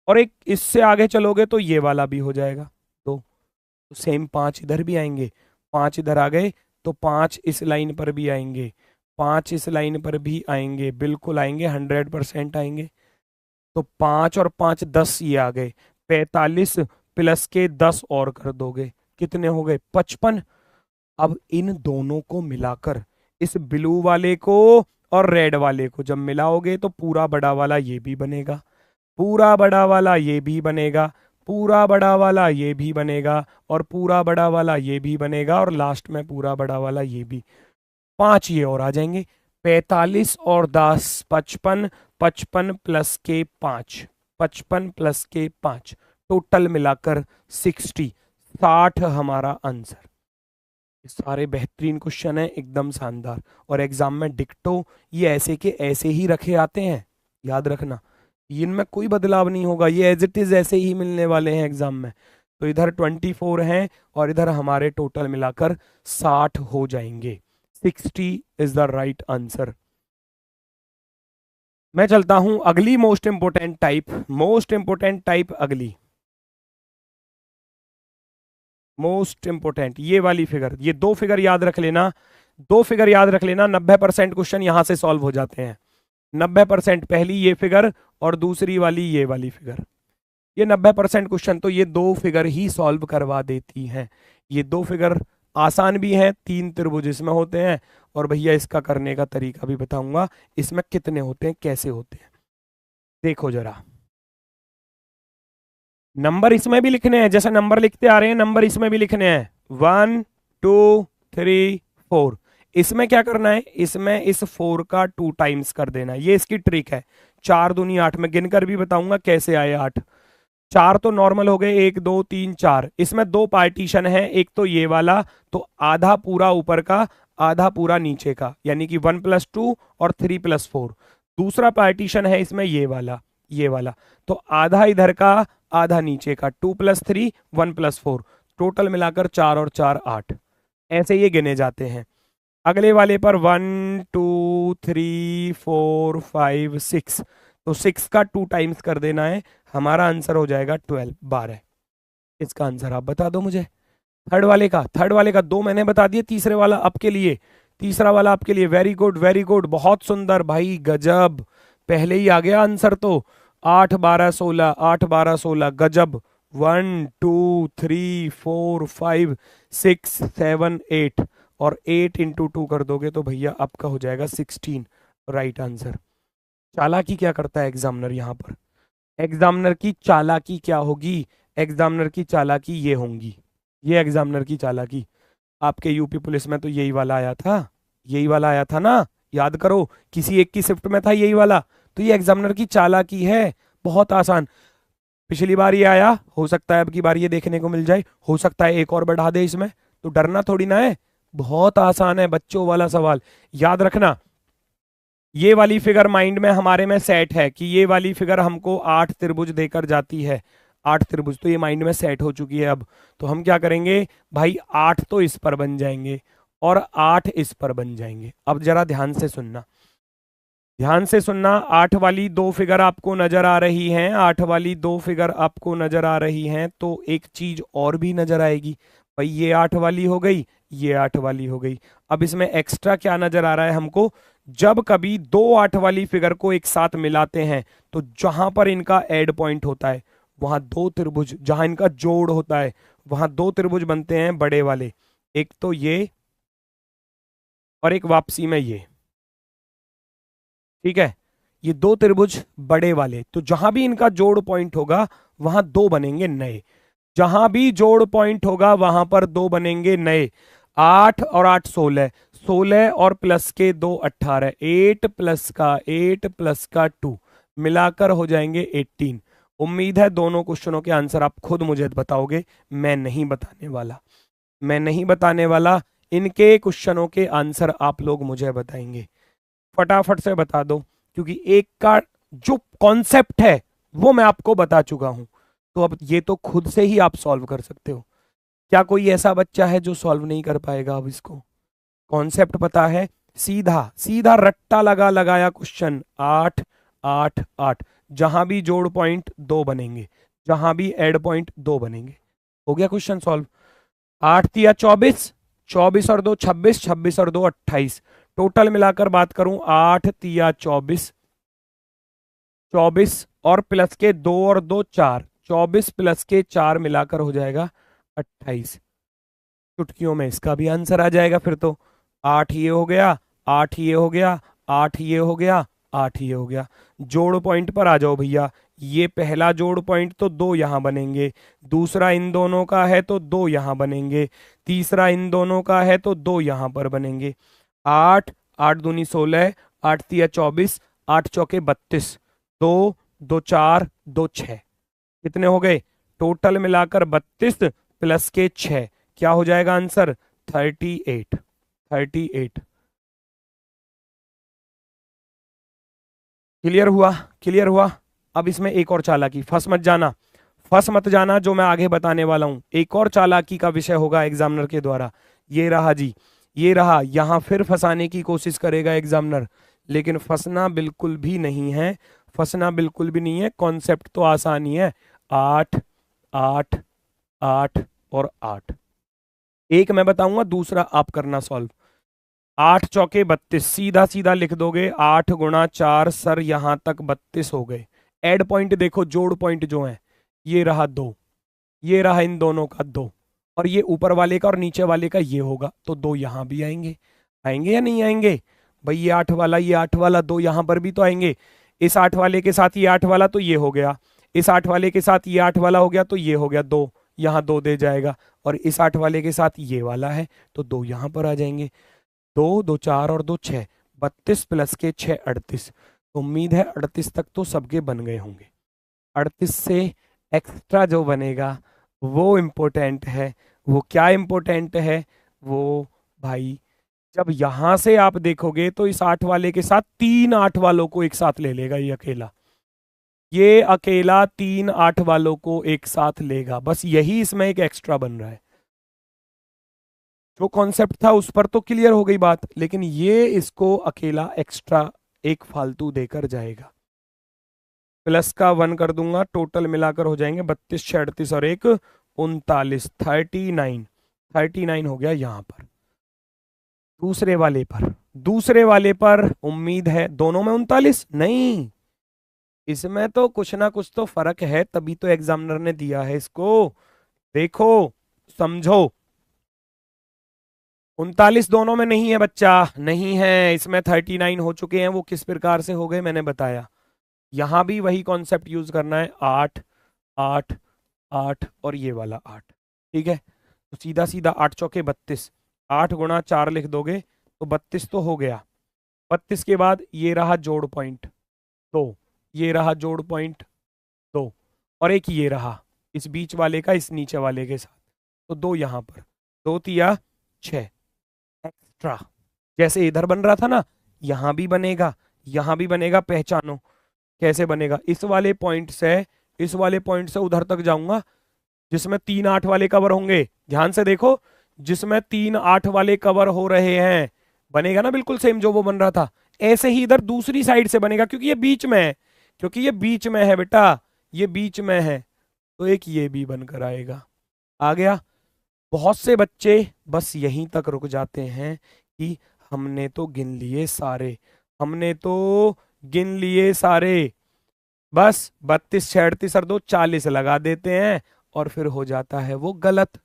और एक इससे आगे चलोगे तो ये वाला भी हो जाएगा। तो सेम 5 इधर भी आएंगे, 5 इधर आ गए, तो 5 इस लाइन पर भी आएंगे, 5 इस लाइन पर भी आएंगे, बिल्कुल आएंगे, 100% आएंगे। तो 5 और 5 10 ये आ गए, 45 प्लस के 10 और कर दोगे, कितने हो गए? 55। अब इन दोनों को मिलाकर, इस ब्लू वाले को और रेड वाले को जब मिलाओगे तो पूरा बड़ा वाला ये भी बनेगा, पूरा बड़ा वाला ये भी बनेगा, पूरा बड़ा वाला ये भी बनेगा, और पूरा बड़ा वाला ये भी बनेगा, और लास्ट में पूरा बड़ा वाला ये भी। 5 ये और आ जाएंगे, 45 और 10 55, 55 प्लस के 5, 55 प्लस के 5, टोटल मिलाकर 60 हमारा आंसर। ये सारे बेहतरीन क्वेश्चन है, एकदम शानदार, और एग्जाम में डिक्टो ये ऐसे के ऐसे ही रखे आते हैं, याद रखना, इनमें कोई बदलाव नहीं होगा, ये एज इट इज ऐसे ही मिलने वाले हैं एग्जाम में। तो इधर 24 हैं और इधर हमारे टोटल मिलाकर 60 हो जाएंगे, 60 इज द राइट आंसर। मैं चलता हूं अगली most important type, most important type अगली। मोस्ट इंपोर्टेंट ये वाली फिगर, ये दो फिगर याद रख लेना, दो फिगर याद रख लेना। 90% क्वेश्चन यहां से सॉल्व हो जाते हैं। 90%, पहली ये फिगर और दूसरी वाली ये वाली फिगर, ये 90% क्वेश्चन तो ये दो फिगर ही सॉल्व करवा देती हैं। ये दो फिगर आसान भी हैं, 3 त्रिभुज इसमें होते हैं, और भैया इसका करने का तरीका भी बताऊंगा, इसमें कितने होते हैं, कैसे होते हैं। देखो जरा, नंबर इसमें भी लिखने हैं, जैसे नंबर लिखते आ रहे हैं नंबर इसमें भी लिखने हैं। 1 2 3 4। इसमें क्या करना है, इसमें इस 4 का 2 टाइम्स कर देना है, ये इसकी ट्रिक है। 4 दूनी 8, में गिनकर भी बताऊंगा कैसे आए 8। 4 तो नॉर्मल हो गए, 1 2 3 4। इसमें दो पार्टीशन है, एक तो ये वाला, तो आधा पूरा ऊपर का आधा पूरा नीचे का, यानी कि 1 + 2 और 3 + 4। दूसरा पार्टीशन है इसमें ये वाला, ये वाला, तो आधा इधर का आधा नीचे का, 2 + 3 1 + 4, टोटल मिलाकर 4 और 4 8। ऐसे ये गिने जाते हैं। अगले वाले पर 1 2 3 4 5 6, तो 6 का 2 टाइम्स कर देना है, हमारा आंसर हो जाएगा 12। इसका आंसर आप बता दो मुझे। थर्ड वाले का दो मैंने बता दिए, तीसरे वाला आपके लिए, तीसरा वाला आपके लिए। वेरी गुड वेरी गुड, बहुत सुंदर भाई, गजब, पहले ही आ गया आंसर तो। 8 12 16, 8 12 16, गजब। 1 2 3 4 5 6 7 8, और 8 × 2 कर दोगे तो भैया आपका हो जाएगा 16, राइट आंसर। चालाकी क्या करता है एग्जामिनर यहाँ पर, एग्जामिनर की चालाकी क्या होगी, एग्जामिनर की चालाकी ये होंगी, ये एग्जामिनर की चालाकी। आपके यूपी पुलिस में तो यही वाला आया था, यही वाला आया था ना, याद करो, किसी एक की शिफ्ट में था यही वाला। तो ये एग्जामिनर की चालाकी है, बहुत आसान। पिछली बार ये आया, हो सकता है अब की बार ये देखने को मिल जाए, हो सकता है एक और बढ़ा दे इसमें, तो डरना थोड़ी ना है, बहुत आसान है बच्चों वाला सवाल। याद रखना, ये वाली फिगर माइंड में हमारे में सेट है कि ये वाली फिगर हमको 8 त्रिभुज देकर जाती है, 8 त्रिभुज, तो ये माइंड में सेट हो चुकी है। अब तो हम क्या करेंगे भाई, 8 तो इस पर बन जाएंगे और 8 इस पर बन जाएंगे। अब जरा ध्यान से सुनना, ध्यान से सुनना। 8 वाली दो फिगर आपको नजर आ रही हैं, 8 वाली दो फिगर आपको नजर आ रही हैं, तो एक चीज और भी नजर आएगी भाई, ये 8 वाली हो गई, ये 8 वाली हो गई। अब इसमें एक्स्ट्रा क्या नजर आ रहा है हमको, जब कभी दो 8 वाली फिगर को एक साथ मिलाते हैं, तो जहां पर इनका एड पॉइंट होता है वहां दो त्रिभुज, जहां इनका जोड़ होता है वहां दो त्रिभुज बनते हैं बड़े वाले, एक तो ये और एक वापसी में ये, ठीक है। ये दो त्रिभुज बड़े वाले, तो जहां भी इनका जोड़ पॉइंट होगा वहां दो बनेंगे नए, जहां भी जोड़ पॉइंट होगा वहां पर दो बनेंगे नए। 8 और 8 16, 16 और प्लस के 2 18, 8 प्लस का 2 मिलाकर हो जाएंगे 18। उम्मीद है दोनों क्वेश्चनों के आंसर आप खुद मुझे बताओगे, मैं नहीं बताने वाला, मैं नहीं बताने वाला। इनके क्वेश्चनों के आंसर आप लोग मुझे बताएंगे, फटाफट से बता दो, क्योंकि एक का जो कॉन्सेप्ट है वो मैं आपको बता चुका हूं, तो अब ये तो खुद से ही आप सॉल्व कर सकते हो। क्या कोई ऐसा बच्चा है जो सॉल्व नहीं कर पाएगा? अब इसको कॉन्सेप्ट पता है, सीधा सीधा रट्टा लगाया क्वेश्चन, 8 8 8, जहां भी जोड़ पॉइंट दो बनेंगे, जहां भी एड पॉइंट दो बनेंगे, हो गया क्वेश्चन सॉल्व। 8 तिया 24, 24 और 2 26, 26 और 2 28, टोटल मिलाकर बात करूं 8 तिया 24, 24 और प्लस के 2 और 2 4, 24 प्लस के 4 मिलाकर हो जाएगा 28। चुटकियों में इसका भी आंसर आ जाएगा फिर तो। 8 ये हो गया, 8 ये हो गया, 8 ये हो गया, 8 ये हो गया। जोड़ पॉइंट पर आ जाओ भैया, ये पहला जोड़ पॉइंट तो दो यहां बनेंगे, दूसरा इन दोनों का है तो दो यहां बनेंगे, तीसरा इन दोनों का है तो दो यहां पर बनेंगे। 8 8 दूनी 16, 8 तिया 24, 8 चौके 32, 2 2 4 2 6, कितने हो गए टोटल मिलाकर 32 प्लस के 6, क्या हो जाएगा आंसर 38, 38। क्लियर हुआ, क्लियर हुआ। अब इसमें एक और चालाकी, फंस मत जाना, फंस मत जाना, जो मैं आगे बताने वाला हूं एक और चालाकी का विषय होगा एग्जामिनर के द्वारा। ये रहा जी, ये रहा, यहां फिर फंसाने की कोशिश करेगा एग्जामिनर, लेकिन फंसना बिल्कुल भी नहीं है, फंसना बिल्कुल भी नहीं है, कॉन्सेप्ट तो आसान ही है। 8 8 8 और 8, एक मैं बताऊंगा, दूसरा आप करना सॉल्व। 8 चौके 32, सीधा सीधा लिख दोगे 8 × 4 सर, यहां तक 32 हो गए। एड पॉइंट देखो, जोड़ पॉइंट जो है, ये रहा 2, ये रहा इन दोनों का 2, और ये ऊपर वाले का और नीचे वाले का ये होगा, तो 2 यहां भी आएंगे। आएंगे या नहीं आएंगे भाई? ये 8 वाला, ये 8 वाला, 2 यहां पर भी तो आएंगे। इस 8 वाले के साथ ये 8 वाला, तो ये हो गया। इस 8 वाले के साथ ये 8 वाला हो गया, तो ये हो गया 2, यहाँ 2 दे जाएगा। और इस 8 वाले के साथ ये वाला है, तो 2 यहां पर आ जाएंगे। 2 2 4 और 2 6, 32 प्लस के 6 38। उम्मीद है 38 तक तो सबके बन गए होंगे। 38 से एक्स्ट्रा जो बनेगा वो इम्पोर्टेंट है। वो क्या इम्पोर्टेंट है? वो भाई, जब यहां से आप देखोगे तो इस 8 वाले के साथ 3 8 वालों को एक साथ ले लेगा ये अकेला। ये अकेला 3 8 वालों को एक साथ लेगा, बस यही इसमें एक एक्स्ट्रा बन रहा है। जो कॉन्सेप्ट था उस पर तो क्लियर हो गई बात, लेकिन ये इसको अकेला एक्स्ट्रा एक फालतू देकर जाएगा। प्लस का 1 कर दूंगा, टोटल मिलाकर हो जाएंगे 32 38 और 1 39, 39। 39 हो गया यहां पर। दूसरे वाले पर उम्मीद है दोनों में 39 नहीं, इसमें तो कुछ ना कुछ तो फर्क है, तभी तो एग्जामिनर ने दिया है इसको। देखो, समझो, 39 दोनों में नहीं है बच्चा, नहीं है। इसमें 39 हो चुके हैं। वो किस प्रकार से हो गए मैंने बताया। यहां भी वही कॉन्सेप्ट यूज करना है, 8 8 8 और ये वाला 8। ठीक है, तो सीधा सीधा 8 चौके 32, 8 × 4 लिख दोगे तो 32 तो हो गया। 32 के बाद ये रहा जोड़ पॉइंट 2, ये रहा जोड़ पॉइंट 2, और एक ये रहा इस बीच वाले का इस नीचे वाले के साथ, तो 2 यहां पर, 2 तिया 6 एक्स्ट्रा। जैसे इधर बन रहा था ना, यहां भी बनेगा, यहां भी बनेगा। पहचानो कैसे बनेगा। इस वाले पॉइंट से उधर तक जाऊंगा जिसमें 3 8 वाले कवर होंगे। ध्यान से देखो, जिसमें 3 8 वाले कवर हो रहे हैं, बनेगा ना बिल्कुल सेम जो वो बन रहा था। ऐसे ही इधर दूसरी साइड से बनेगा, क्योंकि ये बीच में है, क्योंकि ये बीच में है बेटा, ये बीच में है, तो एक ये भी बनकर आएगा। आ गया। बहुत से बच्चे बस यहीं तक रुक जाते हैं कि हमने तो गिन लिए सारे, हमने तो गिन लिए सारे, बस 32 36 और 2 40 लगा देते हैं, और फिर हो जाता है वो गलत।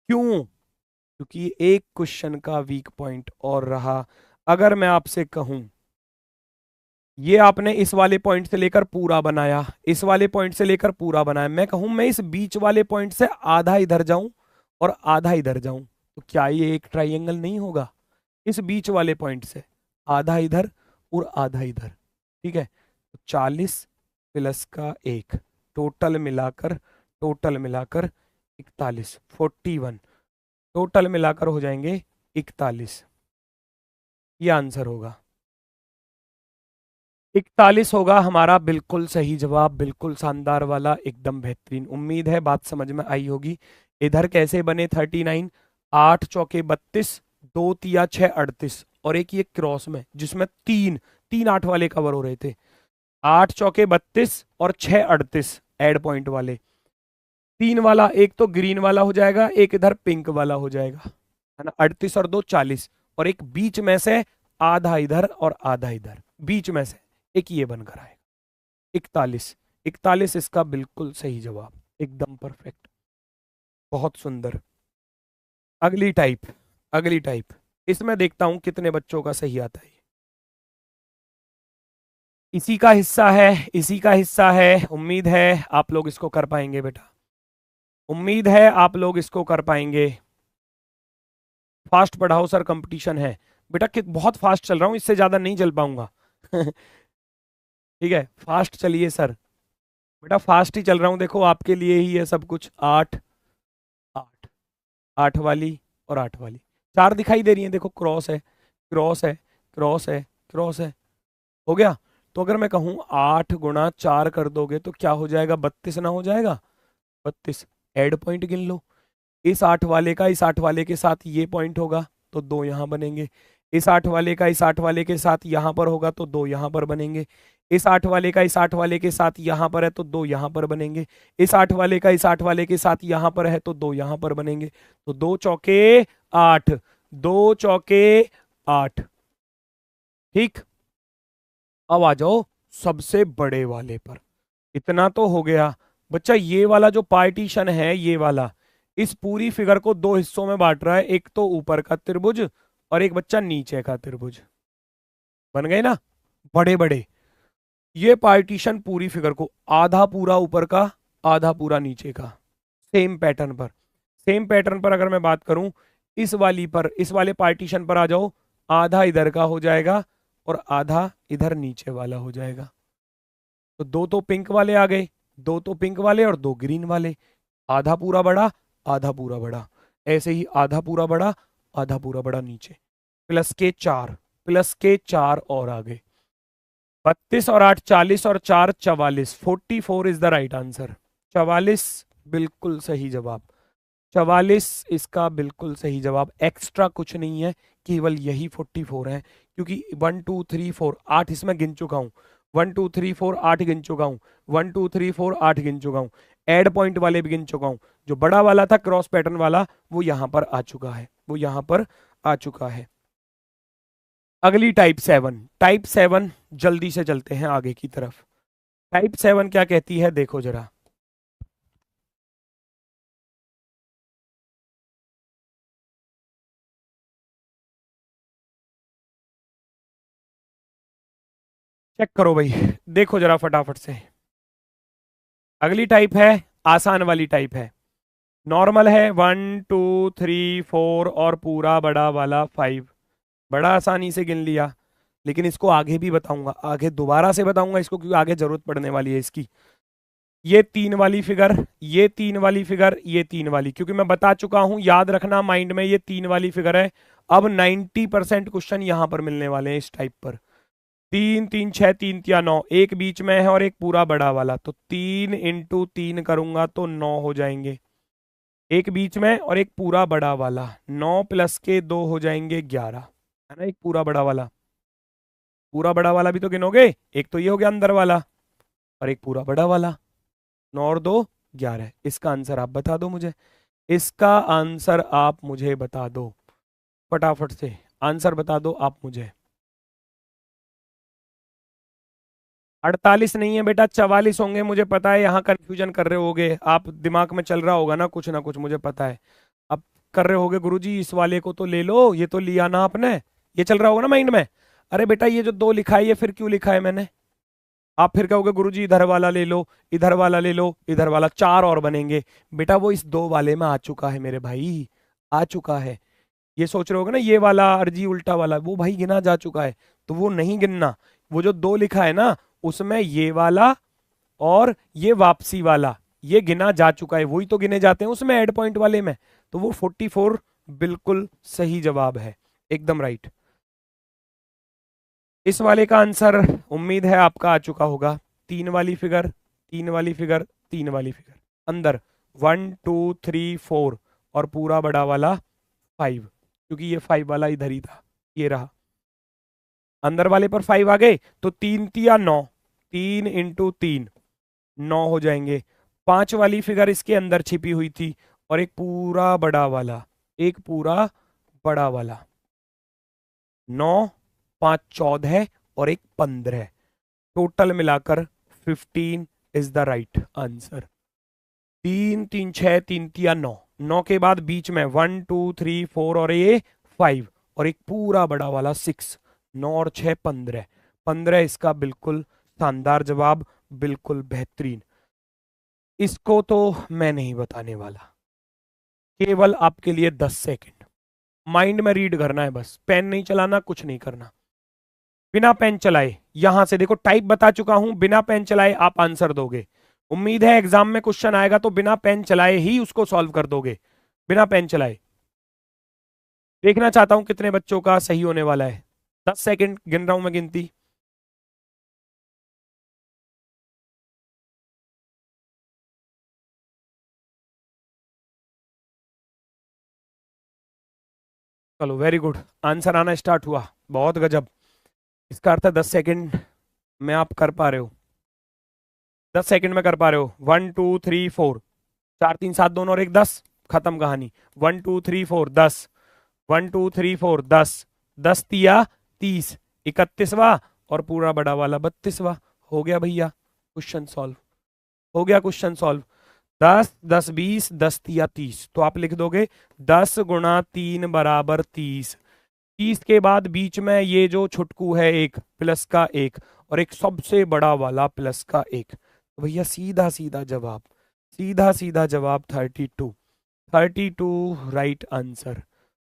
क्यों? क्योंकि एक क्वेश्चन का वीक पॉइंट और रहा। अगर मैं आपसे कहूं, ये आपने इस वाले पॉइंट से लेकर पूरा बनाया, इस वाले पॉइंट से लेकर पूरा बनाया, मैं कहूं मैं इस बीच वाले पॉइंट से आधा इधर जाऊं और आधा इधर जाऊं, तो क्या ये एक ट्राइंगल नहीं होगा? इस बीच वाले पॉइंट से आधा इधर और आधा इधर। ठीक है, तो 40 प्लस का 1, टोटल मिलाकर 41, 41, टोटल मिलाकर हो जाएंगे 41। ये आंसर होगा, 41 होगा हमारा बिल्कुल सही जवाब, बिल्कुल शानदार वाला, एकदम बेहतरीन। उम्मीद है बात समझ में आई होगी। इधर कैसे बने 39, 8 चौके 32, 2 तिया 6 38, और एक ये क्रॉस में जिसमें 3 3 8 वाले कवर हो रहे थे। 8 चौके 32 और 6 38 एड पॉइंट वाले, 3 वाला एक तो ग्रीन वाला हो जाएगा, एक इधर पिंक वाला हो जाएगा, है ना। 38 और 2 40, और एक बीच में से आधा इधर और आधा इधर, बीच में से एक ये बनकर आएगा 41। 41 इसका बिल्कुल सही जवाब, एकदम परफेक्ट, बहुत सुंदर। अगली टाइप इसमें देखता हूं कितने बच्चों का सही आता है। इसी का हिस्सा है। उम्मीद है आप लोग इसको कर पाएंगे बेटा, उम्मीद है आप लोग इसको कर पाएंगे। फास्ट पढ़ाओ सर, कंपटीशन है बेटा। कि बहुत फास्ट चल रहा हूं, इससे ज्यादा नहीं चल पाऊंगा। ठीक है, फास्ट चलिए सर, बेटा फास्ट ही चल रहा हूं, देखो आपके लिए ही है सब कुछ। 8 8 8 वाली और 8 वाली, 4 दिखाई दे रही है, देखो क्रॉस है, क्रॉस है, क्रॉस है, क्रॉस है, हो गया। तो अगर मैं कहूं 8 × 4 कर दोगे तो क्या हो जाएगा? 32 ना हो जाएगा? 32 एड पॉइंट गिन लो। इस 8 वाले का इस 8 वाले के साथ ये पॉइंट होगा, तो 2 यहां बनेंगे। इस 8 वाले का इस 8 वाले के साथ यहां पर होगा, तो 2 यहां पर बनेंगे। इस 8 वाले का इस 8 वाले के साथ यहां पर है तो 2 यहां पर बनेंगे, इस 8 वाले का इस 8 वाले के साथ यहां पर है तो 2 यहां पर बनेंगे, तो 2 चौके 8, 2 चौके 8। ठीक, अब आ जाओ सबसे बड़े वाले पर। इतना तो हो गया बच्चा, ये वाला जो पार्टीशन है ये वाला, इस पूरी फिगर को दो हिस्सों में बांट रहा है, एक तो ऊपर का त्रिभुज और एक बच्चा नीचे का त्रिभुज। बन गए ना बड़े बड़े। ये पार्टीशन पूरी फिगर को, आधा पूरा ऊपर का आधा पूरा नीचे का, सेम पैटर्न पर। सेम पैटर्न पर अगर मैं बात करूं, इस वाली पर, इस वाले पार्टीशन पर आ जाओ, आधा इधर का हो जाएगा और आधा इधर नीचे वाला हो जाएगा। तो दो तो पिंक वाले आ गए, दो तो पिंक वाले और दो ग्रीन वाले, आधा पूरा बड़ा आधा पूरा बड़ा, ऐसे ही आधा पूरा बड़ा आधा पूरा बड़ा नीचे, प्लस के 4, प्लस के 4 और आगे, 32 और 8 40 और 4 44, 44 इज द राइट आंसर। 44 बिल्कुल सही जवाब, 44 इसका बिल्कुल सही जवाब, एक्स्ट्रा कुछ नहीं है, केवल यही 44 है, क्योंकि 1 2 3 4 8 इसमें गिन चुका हूं, 1 2 3 4 8 गिन चुका हूं, 1 2 3 4 8 गिन चुका हूं, एड पॉइंट वाले भी गिन चुका हूं, जो बड़ा वाला था क्रॉस पैटर्न वाला वो यहां पर आ चुका है, वो यहां पर आ चुका है। अगली टाइप 7, टाइप 7 जल्दी से चलते हैं आगे की तरफ। टाइप 7 क्या कहती है देखो जरा, चेक करो भाई, देखो जरा फटाफट से। अगली टाइप है आसान वाली टाइप है, नॉर्मल है 1 2 3 4 और पूरा बड़ा वाला 5, बड़ा आसानी से गिन लिया। लेकिन इसको आगे भी बताऊंगा, आगे दोबारा से बताऊंगा इसको, क्योंकि आगे जरूरत पड़ने वाली है इसकी। ये 3 वाली फिगर, ये 3 वाली फिगर, ये 3 वाली, क्योंकि मैं बता चुका हूं, याद रखना माइंड में, ये 3 वाली फिगर है। अब 90% क्वेश्चन यहां पर मिलने वाले हैं इस टाइप पर। 3 3 6 3 या 9, एक बीच में है और एक पूरा बड़ा वाला, तो 3 इंटू 3 करूंगा तो 9 हो जाएंगे, एक बीच में और एक पूरा बड़ा वाला, 9 प्लस के 2 हो जाएंगे 11, है ना। एक पूरा बड़ा वाला, पूरा बड़ा वाला भी तो गिनोगे, एक तो ये हो गया अंदर वाला और एक पूरा बड़ा वाला, 9 और 2 11। इसका आंसर आप बता दो मुझे, इसका आंसर आप मुझे बता दो, फटाफट से आंसर बता दो आप मुझे। 48 नहीं है बेटा, 44 होंगे, मुझे पता है, यहाँ कंफ्यूजन कर रहे होगे आप, दिमाग में चल रहा होगा ना कुछ मुझे पता है। अब कर रहे होगे गुरुजी इस वाले को तो ले लो, ये तो लिया ना आपने, ये चल रहा होगा ना माइंड में। अरे बेटा ये जो 2 लिखा है ये फिर क्यों लिखा है मैंने, आप फिर कहोगे गुरुजी इधर वाला ले लो, इधर वाला ले लो, इधर वाला, 4 और बनेंगे। बेटा वो इस 2 वाले में आ चुका है मेरे भाई, आ चुका है। ये सोच रहे होगे ना ये वाला अर्जी उल्टा वाला, वो भाई गिना जा चुका है, तो वो नहीं गिनना। वो जो 2 लिखा है ना, उसमें ये वाला और ये वापसी वाला, ये गिना जा चुका है, वही तो गिने जाते हैं उसमें एड पॉइंट वाले में, तो वो 44 बिल्कुल सही जवाब है, एकदम राइट। इस वाले का आंसर उम्मीद है आपका आ चुका होगा, 3 वाली फिगर, 3 वाली फिगर, 3 वाली फिगर, अंदर 1 2 3 4 और पूरा बड़ा वाला 5, क्योंकि ये 5 वाला इधर ही था, ये रहा, अंदर वाले पर 5 आ गए, तो 3 तिया 9, 3 इंटू 3 9 हो जाएंगे। 5 वाली फिगर इसके अंदर छिपी हुई थी और एक पूरा बड़ा वाला, एक पूरा बड़ा वाला, 9 5 14 और एक 15, टोटल मिलाकर 15 इज द राइट आंसर। 3 3 6 3 तिया 9, 9 के बाद बीच में 1 2 3 4 और ये 5 और एक पूरा बड़ा वाला 6, 9 और 6 15, 15 इसका बिल्कुल शानदार जवाब, बिल्कुल बेहतरीन। इसको तो मैं नहीं बताने वाला, केवल आपके लिए 10 सेकंड, माइंड में रीड करना है बस, पेन नहीं चलाना, कुछ नहीं करना, बिना पेन चलाए। यहां से देखो टाइप बता चुका हूं, बिना पेन चलाए आप आंसर दोगे। उम्मीद है एग्जाम में क्वेश्चन आएगा तो बिना पेन चलाए ही उसको सॉल्व कर दोगे, बिना पेन चलाए। देखना चाहता हूं कितने बच्चों का सही होने वाला है, 10 सेकंड गिन रहा हूं मैं गिनती। चलो वेरी गुड, आंसर आना स्टार्ट हुआ, बहुत गजब। इसका अर्थ है 10 सेकंड मैं आप कर पा रहे हो? 10 सेकंड में कर पा रहे हो? 1 2 3 4, 4 3 7 दोनों और एक 10, खत्म कहानी। 1 2 3 4 10, 1 2 3 4 10, 10 तिया 30, 31वां और पूरा बड़ा वाला 32वां। हो गया भैया, क्वेश्चन सॉल्व। हो गया क्वेश्चन सॉल्व। 10 10 20, 10 तिया 30, तो आप लिख दोगे 10 × 3 = 30। 30 के बाद बीच में ये जो छुटकू है एक प्लस का एक, और एक सबसे बड़ा वाला प्लस का एक, तो भैया सीधा सीधा जवाब, सीधा सीधा जवाब 32। 32 right answer.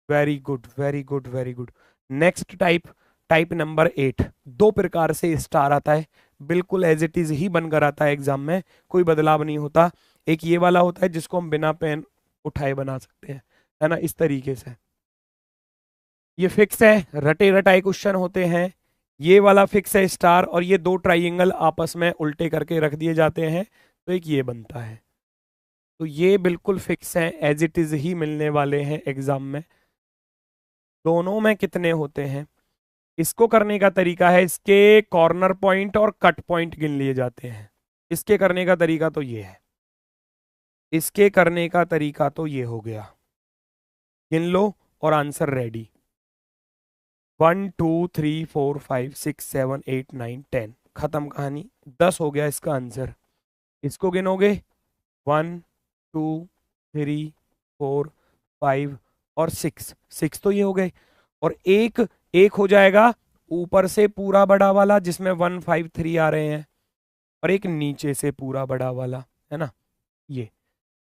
Very good very good very good. Next type, type number 8। दो प्रकार से स्टार आता है, बिल्कुल एज इट इज ही बनकर आता है एग्जाम में, कोई बदलाव नहीं होता। एक ये वाला होता है जिसको हम बिना पेन उठाए बना सकते हैं, है ना, इस तरीके से। ये फिक्स है, रटे रटाए क्वेश्चन होते हैं। ये वाला फिक्स है स्टार, और ये दो ट्राइंगल आपस में उल्टे करके रख दिए जाते हैं, तो एक ये बनता है। तो ये बिल्कुल फिक्स है, एज इट इज ही मिलने वाले हैं एग्जाम में। दोनों में कितने होते हैं, इसको करने का तरीका है, इसके कॉर्नर पॉइंट और कट पॉइंट गिन लिए जाते हैं। इसके करने का तरीका तो ये है, इसके करने का तरीका तो ये हो गया, गिन लो और आंसर रेडी। 1 2 3 4 5 6 7 8 9 10, खत्म कहानी। 10 हो गया इसका आंसर। इसको गिनोगे 1 2 3 4 5 और 6, 6 तो ये हो गए, और एक एक हो जाएगा ऊपर से पूरा बड़ा वाला जिसमें 1 5 3 आ रहे हैं, और एक नीचे से पूरा बड़ा वाला, है ना, ये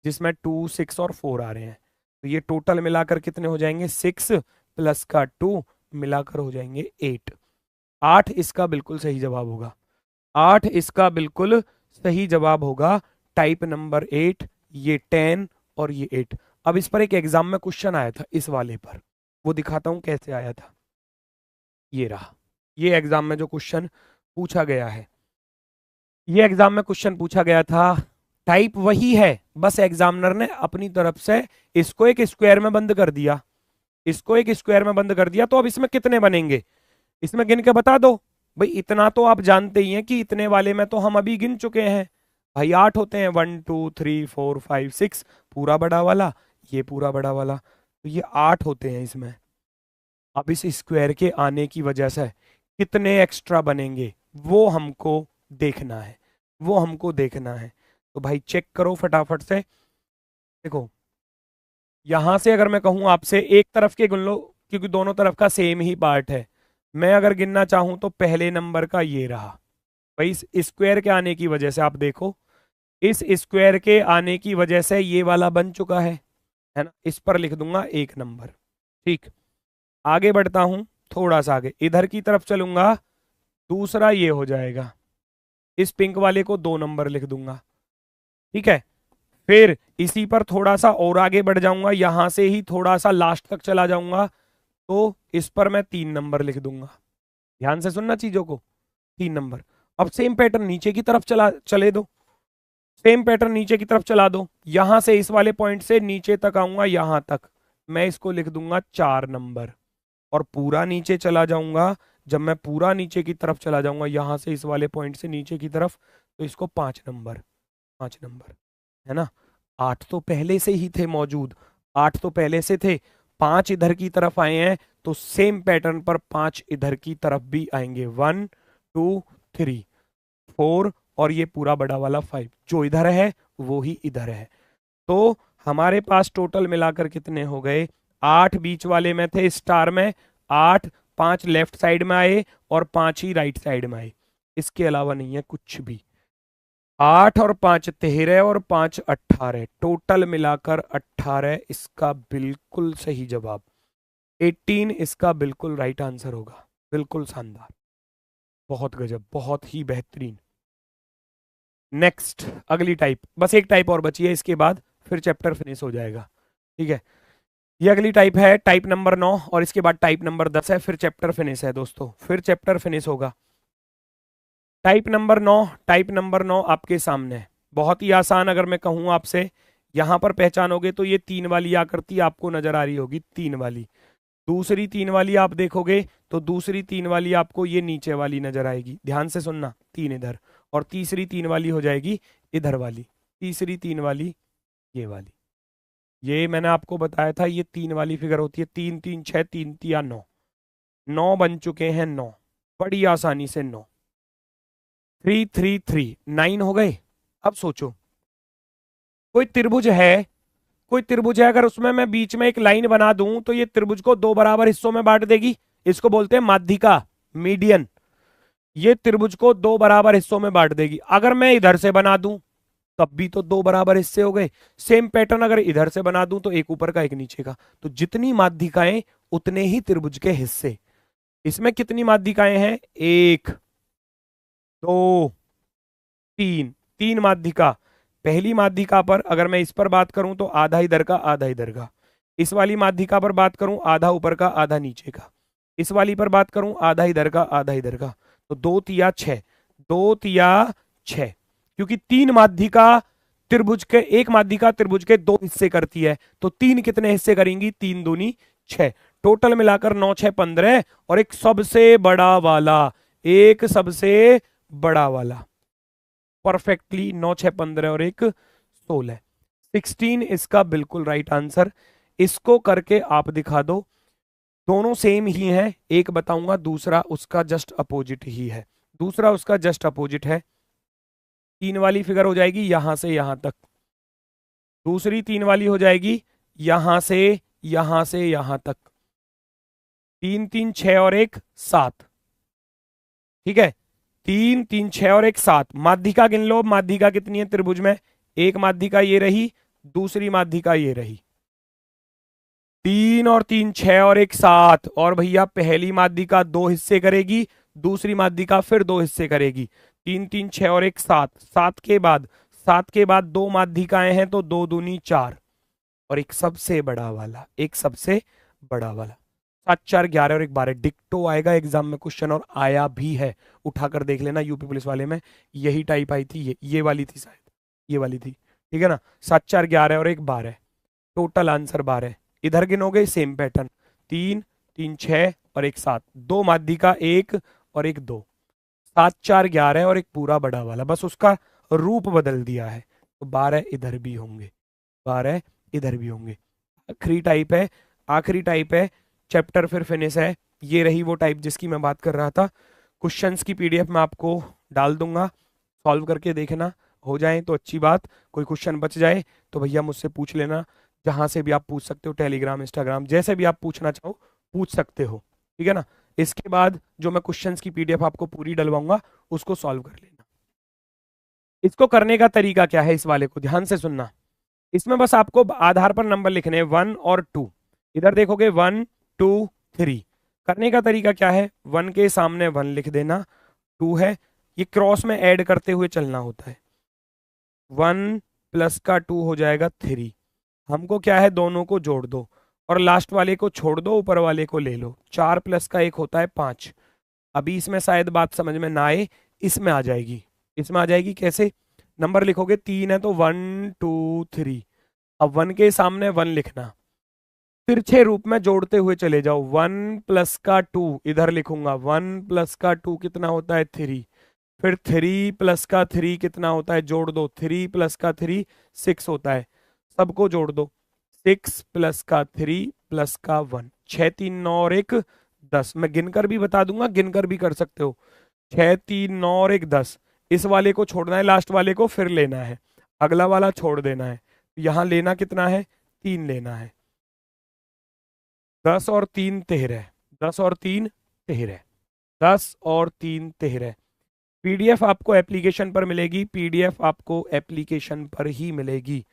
जिसमें 2 6 और 4 आ रहे हैं। तो ये टोटल मिलाकर कितने हो जाएंगे, 6 प्लस का 2 मिलाकर हो जाएंगे 8। 8 इसका बिल्कुल सही जवाब होगा, 8 इसका बिल्कुल सही जवाब होगा। टाइप नंबर 8, ये 10 और ये 8। अब इस पर एक एग्जाम में क्वेश्चन आया था इस वाले पर, वो दिखाता हूं कैसे आया था। ये रहा, ये एग्जाम में जो क्वेश्चन पूछा गया है, ये एग्जाम में क्वेश्चन पूछा गया था। टाइप वही है, बस एग्जामिनर ने अपनी तरफ से इसको एक स्क्वायर में बंद कर दिया, इसको एक स्क्वायर में बंद कर दिया। तो अब इसमें कितने बनेंगे, इसमें गिन के बता दो। भाई इतना तो आप जानते ही हैं कि इतने वाले में तो हम अभी गिन चुके हैं भाई, 8 होते हैं। 1 2 3 4 5 6, पूरा बड़ा वाला, ये पूरा बड़ा वाला, तो ये 8 होते हैं इसमें। अब इस स्क्वायर के आने की वजह से कितने एक्स्ट्रा बनेंगे वो हमको देखना है, वो हमको देखना है। तो भाई चेक करो फटाफट से। देखो यहां से अगर मैं कहूं आपसे एक तरफ के गिन लो, क्योंकि दोनों तरफ का सेम ही पार्ट है। मैं अगर गिनना चाहूं तो पहले नंबर का ये रहा भाई, इस स्क्वायर के आने की वजह से आप देखो, इस स्क्वायर के आने की वजह से ये वाला बन चुका है ना, इस पर लिख दूंगा 1 नंबर। ठीक, आगे बढ़ता हूं, थोड़ा सा आगे इधर की तरफ चलूंगा, दूसरा ये हो जाएगा, इस पिंक वाले को 2 नंबर लिख दूंगा। ठीक है, फिर इसी पर थोड़ा सा और आगे बढ़ जाऊंगा, यहां से ही थोड़ा सा लास्ट तक चला जाऊंगा, तो इस पर मैं 3 नंबर लिख दूंगा। ध्यान से सुनना चीजों को, 3 नंबर। अब सेम पैटर्न नीचे की तरफ चले दो, सेम पैटर्न नीचे की तरफ चला दो, यहां से इस वाले पॉइंट से नीचे तक आऊंगा, यहां तक मैं इसको लिख दूंगा 4 नंबर। और पूरा नीचे चला जाऊंगा, जब मैं पूरा नीचे की तरफ चला जाऊंगा यहां से इस वाले पॉइंट से नीचे की तरफ, तो इसको 5 नंबर, 5 नंबर, है ना। 8 तो पहले से ही थे मौजूद, 8 तो पहले से थे, 5 इधर की तरफ आए हैं, तो सेम पैटर्न पर 5 इधर की तरफ भी आएंगे। 1 2 3 4, और ये पूरा बड़ा वाला 5, जो इधर है वो ही इधर है। तो हमारे पास टोटल मिलाकर कितने हो गए, 8 बीच वाले में थे स्टार में, 8, 5 लेफ्ट साइड में आए और 5 ही राइट साइड में आए, इसके अलावा नहीं है कुछ भी। 8 और 5 13 और 5 18, टोटल मिलाकर 18 इसका बिल्कुल सही जवाब। 18 इसका बिल्कुल राइट आंसर होगा। बिल्कुल शानदार, बहुत गजब, बहुत ही बेहतरीन। नेक्स्ट अगली टाइप, बस एक टाइप और बची है, इसके बाद फिर चैप्टर फिनिश हो जाएगा। ठीक है, ये अगली टाइप है, टाइप नंबर 9, और इसके बाद टाइप नंबर 10 है, फिर चैप्टर फिनिश है दोस्तों, फिर चैप्टर फिनिश होगा। टाइप नंबर 9, टाइप नंबर 9 आपके सामने है, बहुत ही आसान। अगर मैं कहूं आपसे, यहां पर पहचानोगे तो ये 3 वाली आकृति आपको नजर आ रही होगी, 3 वाली। दूसरी 3 वाली आप देखोगे तो दूसरी 3 वाली आपको ये नीचे वाली नजर आएगी, ध्यान से सुनना, 3 इधर, और तीसरी 3 वाली हो जाएगी इधर वाली, तीसरी 3 वाली ये वाली। ये मैंने आपको बताया था, ये 3 वाली फिगर होती है, 3 3 6, 3 3 9, 9 बन चुके हैं, 9 बड़ी आसानी से, 9 3 3 3 9 हो गए। अब सोचो, कोई त्रिभुज है, कोई त्रिभुज है, अगर उसमें मैं बीच में एक लाइन बना दूं तो ये त्रिभुज को 2 बराबर हिस्सों में बांट देगी, इसको बोलते हैं माध्यिका, मीडियन। ये त्रिभुज को 2 बराबर हिस्सों में बांट देगी। अगर मैं इधर से बना दूं तब भी तो 2 बराबर हिस्से हो गए। सेम पैटर्न अगर इधर से बना दूं तो एक ऊपर का एक नीचे का, तो जितनी माध्यिकाएं उतने ही त्रिभुज के हिस्से। इसमें कितनी माध्यिकाएं हैं, 1 2 3, 3 माध्यिका। पहली माध्यिका पर अगर मैं इस पर बात करूं तो आधा इधर का आधा इधर का, इस वाली माध्यिका पर बात करूं आधा ऊपर का आधा नीचे का, इस वाली पर बात करूं आधा इधर का आधा इधर का, तो 2 तिया 6, 2 तिया 6, क्योंकि 3 माध्यिका त्रिभुज के, एक माध्यिका त्रिभुज के 2 हिस्से करती है, तो 3 कितने हिस्से करेंगी, 3 दूनी 6, टोटल मिलाकर 9 6 15, और एक सबसे बड़ा वाला, एक सबसे बड़ा वाला, परफेक्टली 9 6 15 और एक 16, 16 इसका बिल्कुल राइट आंसर। इसको करके आप दिखा दो, दोनों सेम ही हैं, एक बताऊंगा दूसरा उसका जस्ट अपोजिट ही है, दूसरा उसका जस्ट अपोजिट है। 3 वाली फिगर हो जाएगी यहां से यहां तक, दूसरी 3 वाली हो जाएगी यहां से यहां तक, 3 3 6 और एक 7, ठीक है, 3 3 6 और एक 7, माध्यिका गिन लो, माध्यिका कितनी है त्रिभुज में, एक माध्यिका ये रही, दूसरी माध्यिका ये रही, 3 और 3 6 और एक 7, और भैया पहली माध्यिका 2 हिस्से करेगी, दूसरी माध्यिका फिर 2 हिस्से करेगी, 3 3 6 और एक 7, 7 के बाद 2 माध्यिकाएं हैं तो 2 दूनी 4, और एक सबसे बड़ा वाला, एक सबसे बड़ा वाला, 7 4 11 और एक 12, डिक्टो आएगा एग्जाम में क्वेश्चन, और आया भी है, उठाकर देख लेना, यूपी पुलिस वाले में यही टाइप आई थी, ये वाली थी शायद, ये वाली थी, ठीक है ना, 7 4 11 और एक 12, टोटल आंसर 12। इधर गिनोगे सेम पैटर्न, 3 3 6 और एक 7, 2 माध्यिका 1 और एक 2, 7 4 11 और एक पूरा बड़ा वाला, बस उसका रूप बदल दिया है, तो 12 इधर भी होंगे, 12 इधर भी होंगे। आखिरी टाइप है, आखिरी टाइप है, चैप्टर फिर फिनिश है। ये रही वो टाइप जिसकी मैं बात कर रहा था। क्वेश्चंस की पीडीएफ मैं आपको डाल दूंगा, सॉल्व करके देखना, हो जाए तो अच्छी बात, कोई क्वेश्चन बच जाए तो भैया मुझसे पूछ लेना, जहां से भी आप पूछ सकते हो, टेलीग्राम इंस्टाग्राम जैसे भी आप पूछना चाहो पूछ सकते हो, ठीक है ना। इसके बाद जो मैं क्वेश्चंस की पीडीएफ आपको पूरी डलवाऊंगा उसको सॉल्व कर लेना। इसको करने का तरीका क्या है, इस वाले को ध्यान से सुनना, इसमें बस आपको आधार पर नंबर लिखने हैं 1 और 2, इधर देखोगे 1 2 3, करने का तरीका क्या है, 1 के सामने 1 लिख देना, 2 है, ये क्रॉस में ऐड करते हुए चलना होता है, 1 प्लस का 2 हो जाएगा 3, हमको क्या है दोनों को जोड़ दो, और लास्ट वाले को छोड़ दो, ऊपर वाले को ले लो, 4 प्लस का 1 होता है 5। अभी इसमें शायद बात समझ में ना आए, इसमें आ जाएगी, इसमें आ जाएगी, कैसे, नंबर लिखोगे 3 है तो 1 2 3, अब 1 के सामने 1 लिखना, तिरछे रूप में जोड़ते हुए चले जाओ, 1 प्लस का 2 इधर लिखूंगा, 1 प्लस का 2 कितना होता है 3, फिर 3 प्लस का 3 कितना होता है, जोड़ दो, 3 प्लस का 3 6 होता है, सबको जोड़ दो, 6 प्लस का 3 प्लस का 1, 6 3 9 और एक 10, मैं गिनकर भी बता दूंगा, गिनकर भी कर सकते हो, 6 3 9 और एक 10, इस वाले को छोड़ना है, लास्ट वाले को फिर लेना है, अगला वाला छोड़ देना है, यहां लेना कितना है, 3 लेना है, 10 और 3 13, 10 और 3 13, 10 और 3 13। पीडीएफ आपको एप्लीकेशन पर मिलेगी, पीडीएफ आपको एप्लीकेशन पर ही मिलेगी।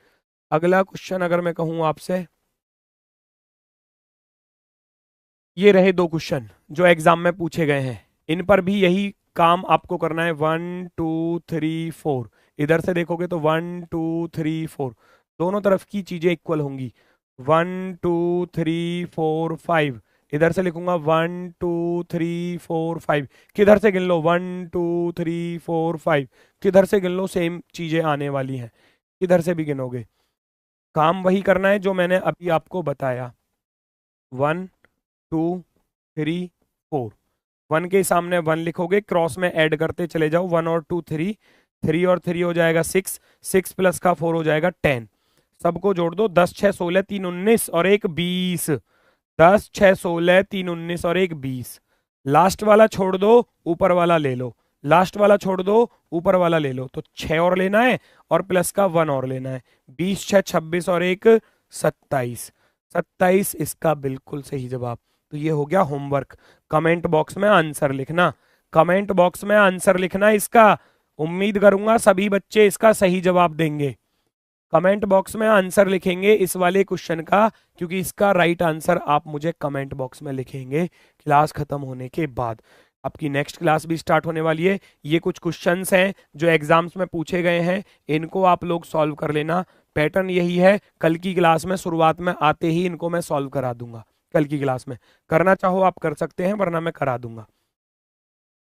अगला क्वेश्चन अगर मैं कहूं आपसे, ये रहे 2 क्वेश्चन जो एग्जाम में पूछे गए हैं, इन पर भी यही काम आपको करना है, 1 2 3 4, इधर से देखोगे तो 1 2 3 4, दोनों तरफ की चीजें इक्वल होंगी, 1 2 3 4 5, इधर से लिखूंगा 1 2 3 4 5, किधर से गिन लो 1 2 3 4 5, किधर से गिन लो, सेम चीजें आने वाली हैं, किधर से भी गिनोगे, काम वही करना है जो मैंने अभी आपको बताया, 1 2 3 4, 1 के सामने 1 लिखोगे, क्रॉस में ऐड करते चले जाओ, 1 और 2 3, 3 और 3 हो जाएगा 6, 6 प्लस का 4 हो जाएगा 10। सबको जोड़ दो, 10 6 16 3 19 और 1 20, 10 6 16 3 19 और 1 20। लास्ट वाला छोड़ दो, ऊपर वाला ले लो, लास्ट वाला छोड़ दो, ऊपर वाला ले लो, तो 6 और लेना है और प्लस का 1 और लेना है, 20 6 26 और 1 27, 27 इसका बिल्कुल सही जवाब। तो ये हो गया होमवर्क। कमेंट बॉक्स में आंसर लिखना, कमेंट बॉक्स में आंसर लिखना इसका। उम्मीद करूंगा सभी बच्चे इसका सही जवाब देंगे। कमेंट बॉक्स में आंसर लिखेंगे इस वाले क्वेश्चन का, क्योंकि इसका राइट आंसर आप मुझे कमेंट बॉक्स में लिखेंगे क्लास खत्म होने के बाद। आपकी नेक्स्ट क्लास भी स्टार्ट होने वाली है। ये कुछ क्वेश्चंस हैं जो एग्जाम्स में पूछे गए हैं, इनको आप लोग सॉल्व कर लेना। पैटर्न यही है, कल की क्लास में शुरुआत में आते ही इनको मैं सॉल्व करा दूंगा। कल की क्लास में करना चाहो आप कर सकते हैं, वरना मैं करा दूंगा।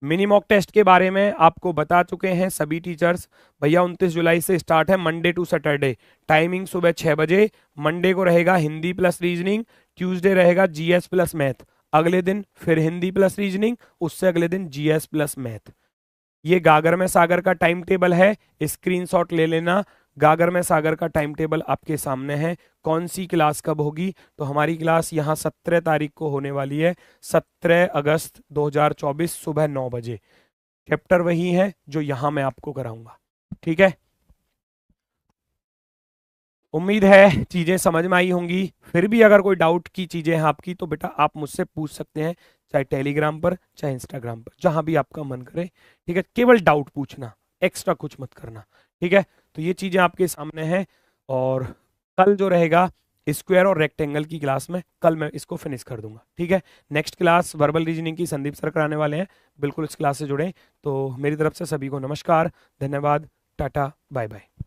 मिनी मॉक टेस्ट के बारे में आपको बता चुके हैं सभी टीचर्स। भैया 29 जुलाई से स्टार्ट है, मंडे टू सैटरडे, टाइमिंग सुबह 6 बजे। मंडे को रहेगा हिंदी प्लस रीजनिंग, ट्यूसडे रहेगा जीएस प्लस मैथ, अगले दिन फिर हिंदी प्लस रीजनिंग, उससे अगले दिन जीएस प्लस मैथ। ये गागर में सागर का टाइम टेबल है, स्क्रीनशॉट ले लेना। गागर में सागर का टाइम टेबल आपके सामने है। कौन सी क्लास कब होगी, तो हमारी क्लास यहाँ 17 तारीख को होने वाली है, 17 अगस्त 2024 सुबह 9 बजे। चैप्टर वही है जो यहाँ मैं आपको कराऊंगा, ठीक है। उम्मीद है चीजें समझ में आई होंगी। फिर भी अगर कोई डाउट की चीजें हैं आपकी, तो बेटा आप मुझसे पूछ सकते हैं, चाहे टेलीग्राम पर चाहे इंस्टाग्राम पर, जहां भी आपका मन करे, ठीक है। केवल डाउट पूछना, एक्स्ट्रा कुछ मत करना, ठीक है। तो ये चीजें आपके सामने हैं। और कल जो रहेगा स्क्वायर और रेक्टेंगल की क्लास में, कल मैं इसको फिनिश कर दूंगा, ठीक है। नेक्स्ट क्लास वर्बल रीजनिंग की संदीप सर कराने वाले हैं, बिल्कुल इस क्लास से जुड़े। तो मेरी तरफ से सभी को नमस्कार, धन्यवाद, टाटा, बाय बाय।